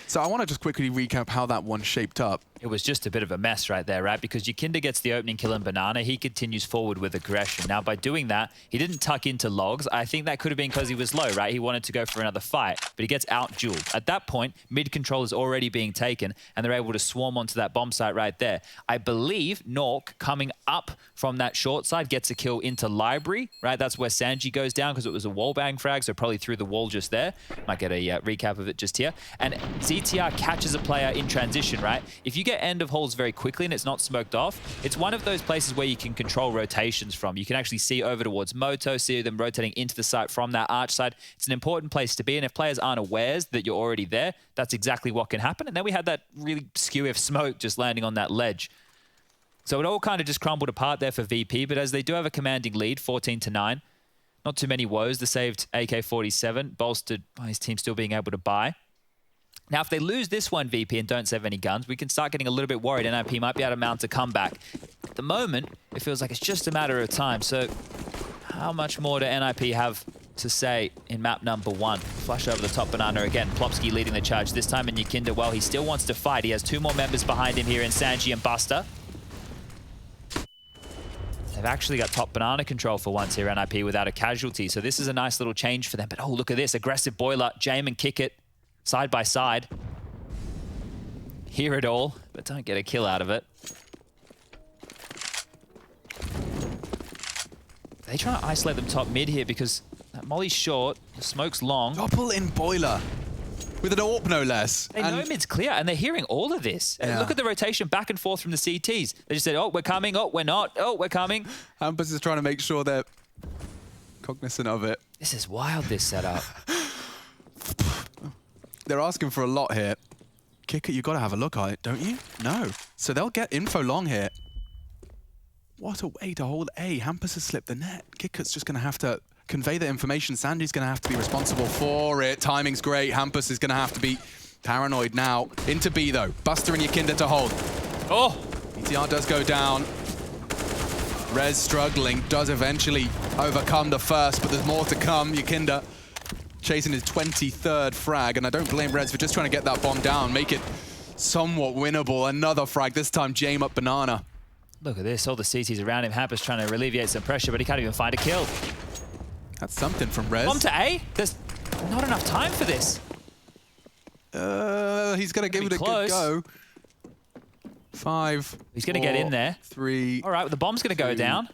So I want to just quickly recap how that one shaped up. It was just a bit of a mess right there, right? Because Yukinda gets the opening kill in Banana. He continues forward with aggression. Now, by doing that, he didn't tuck into logs. I think that could have been because he was low, right? He wanted to go for another fight, but he gets out-dueled. At that point, mid control is already being taken, and they're able to swarm onto that bomb site right there. I believe Nork, coming up from that short side, gets a kill into library, right? That's where Sanji goes down because it was a wallbang frag, so probably through the wall just there. Might get a recap of it just here. And ZTR catches a player in transition, right? If you get end of halls very quickly and it's not smoked off, it's one of those places where you can control rotations from. You can actually see over towards Moto, see them rotating into the site from that arch side. It's an important place to be, and if players aren't aware that you're already there, that's exactly what can happen. And then we had that really skew smoke just landing on that ledge. So it all kind of just crumbled apart there for VP, but as they do have a commanding lead, 14-9, not too many woes. The saved AK-47, bolstered by his team still being able to buy. Now, if they lose this one, VP, and don't save any guns, we can start getting a little bit worried. NIP might be able to mount a comeback. At the moment, it feels like it's just a matter of time. So how much more do NIP have to say in map number 1? Flash over the top Banana again. Plopsky leading the charge. This time in Yukinda, well, he still wants to fight. He has 2 more members behind him here in Sanji and Buster. They've actually got top Banana control for once here, NIP, without a casualty. So this is a nice little change for them. But oh, look at this. Aggressive boiler. Jame and Kick It. Side by side. Hear it all, but don't get a kill out of it. They trying to isolate them top mid here because that molly's short, the smoke's long. Doppel in boiler with an AWP no less. They know mid's clear, and they're hearing all of this. Yeah. Look at the rotation back and forth from the CTs. They just said, oh, we're coming, oh, we're not, oh, we're coming. Hampus is trying to make sure they're cognizant of it. This is wild, this setup. They're asking for a lot here. Kicker, you got to have a look at it, don't you? No. So they'll get info long here. What a way to hold A. Hampus has slipped the net. Kicker's just going to have to convey the information. Sandy's going to have to be responsible for it. Timing's great. Hampus is going to have to be paranoid now. Into B, though. Buster and Yukinda to hold. Oh! ETR does go down. Rez struggling. Does eventually overcome the first, but there's more to come. Yukinda chasing his 23rd frag, and I don't blame Rez for just trying to get that bomb down, make it somewhat winnable. Another frag, this time Jame up Banana. Look at this, all the CTs around him. Hampus trying to alleviate some pressure, but he can't even find a kill. That's something from Rez. Bomb to A? There's not enough time for this. He's going to give it a good go. 5, He's going to get in there. 3. All right, well, the bomb's going to go down.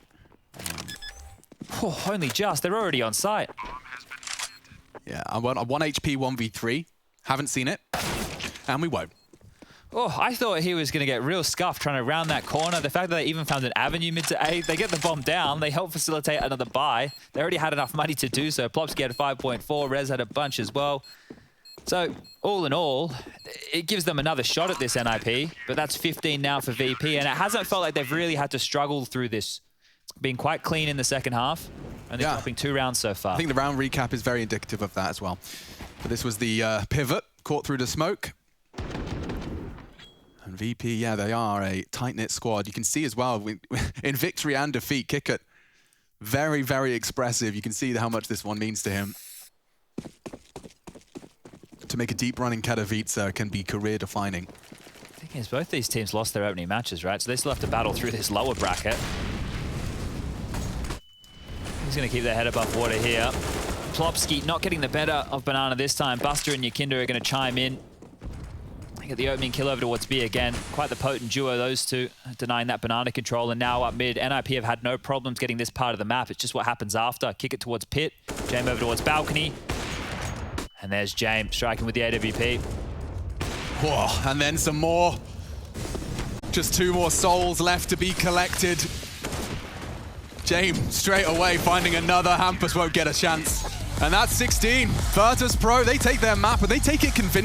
Oh, only just. They're already on site. Yeah, I want a 1 HP 1v3. Haven't seen it, and we won't. Oh, I thought he was going to get real scuffed trying to round that corner. The fact that they even found an avenue mid to A, they get the bomb down. They help facilitate another buy. They already had enough money to do so. Plopsky had 5.4. Rez had a bunch as well. So, all in all, it gives them another shot at this NIP, but that's 15 now for VP, and it hasn't felt like they've really had to struggle through this. It's been quite clean in the second half. And they're dropping 2 rounds so far. I think the round recap is very indicative of that as well. But this was the pivot, caught through the smoke. And VP, yeah, they are a tight-knit squad. You can see as well, in victory and defeat, Kickert, very, very expressive. You can see how much this one means to him. To make a deep run in Katowice can be career-defining. The thing is, both these teams lost their opening matches, right? So they still have to battle through this lower bracket. He's going to keep their head above water here. Plopsky not getting the better of Banana this time. Buster and Yakinder are going to chime in. They get the opening kill over towards B again. Quite the potent duo, those two, denying that Banana control. And now up mid, NIP have had no problems getting this part of the map. It's just what happens after. Kick it towards pit. James over towards balcony. And there's James striking with the AWP. Whoa, and then some more. Just 2 more souls left to be collected. James straight away finding another. Hampus won't get a chance. And that's 16. Virtus.pro, they take their map and they take it convincingly.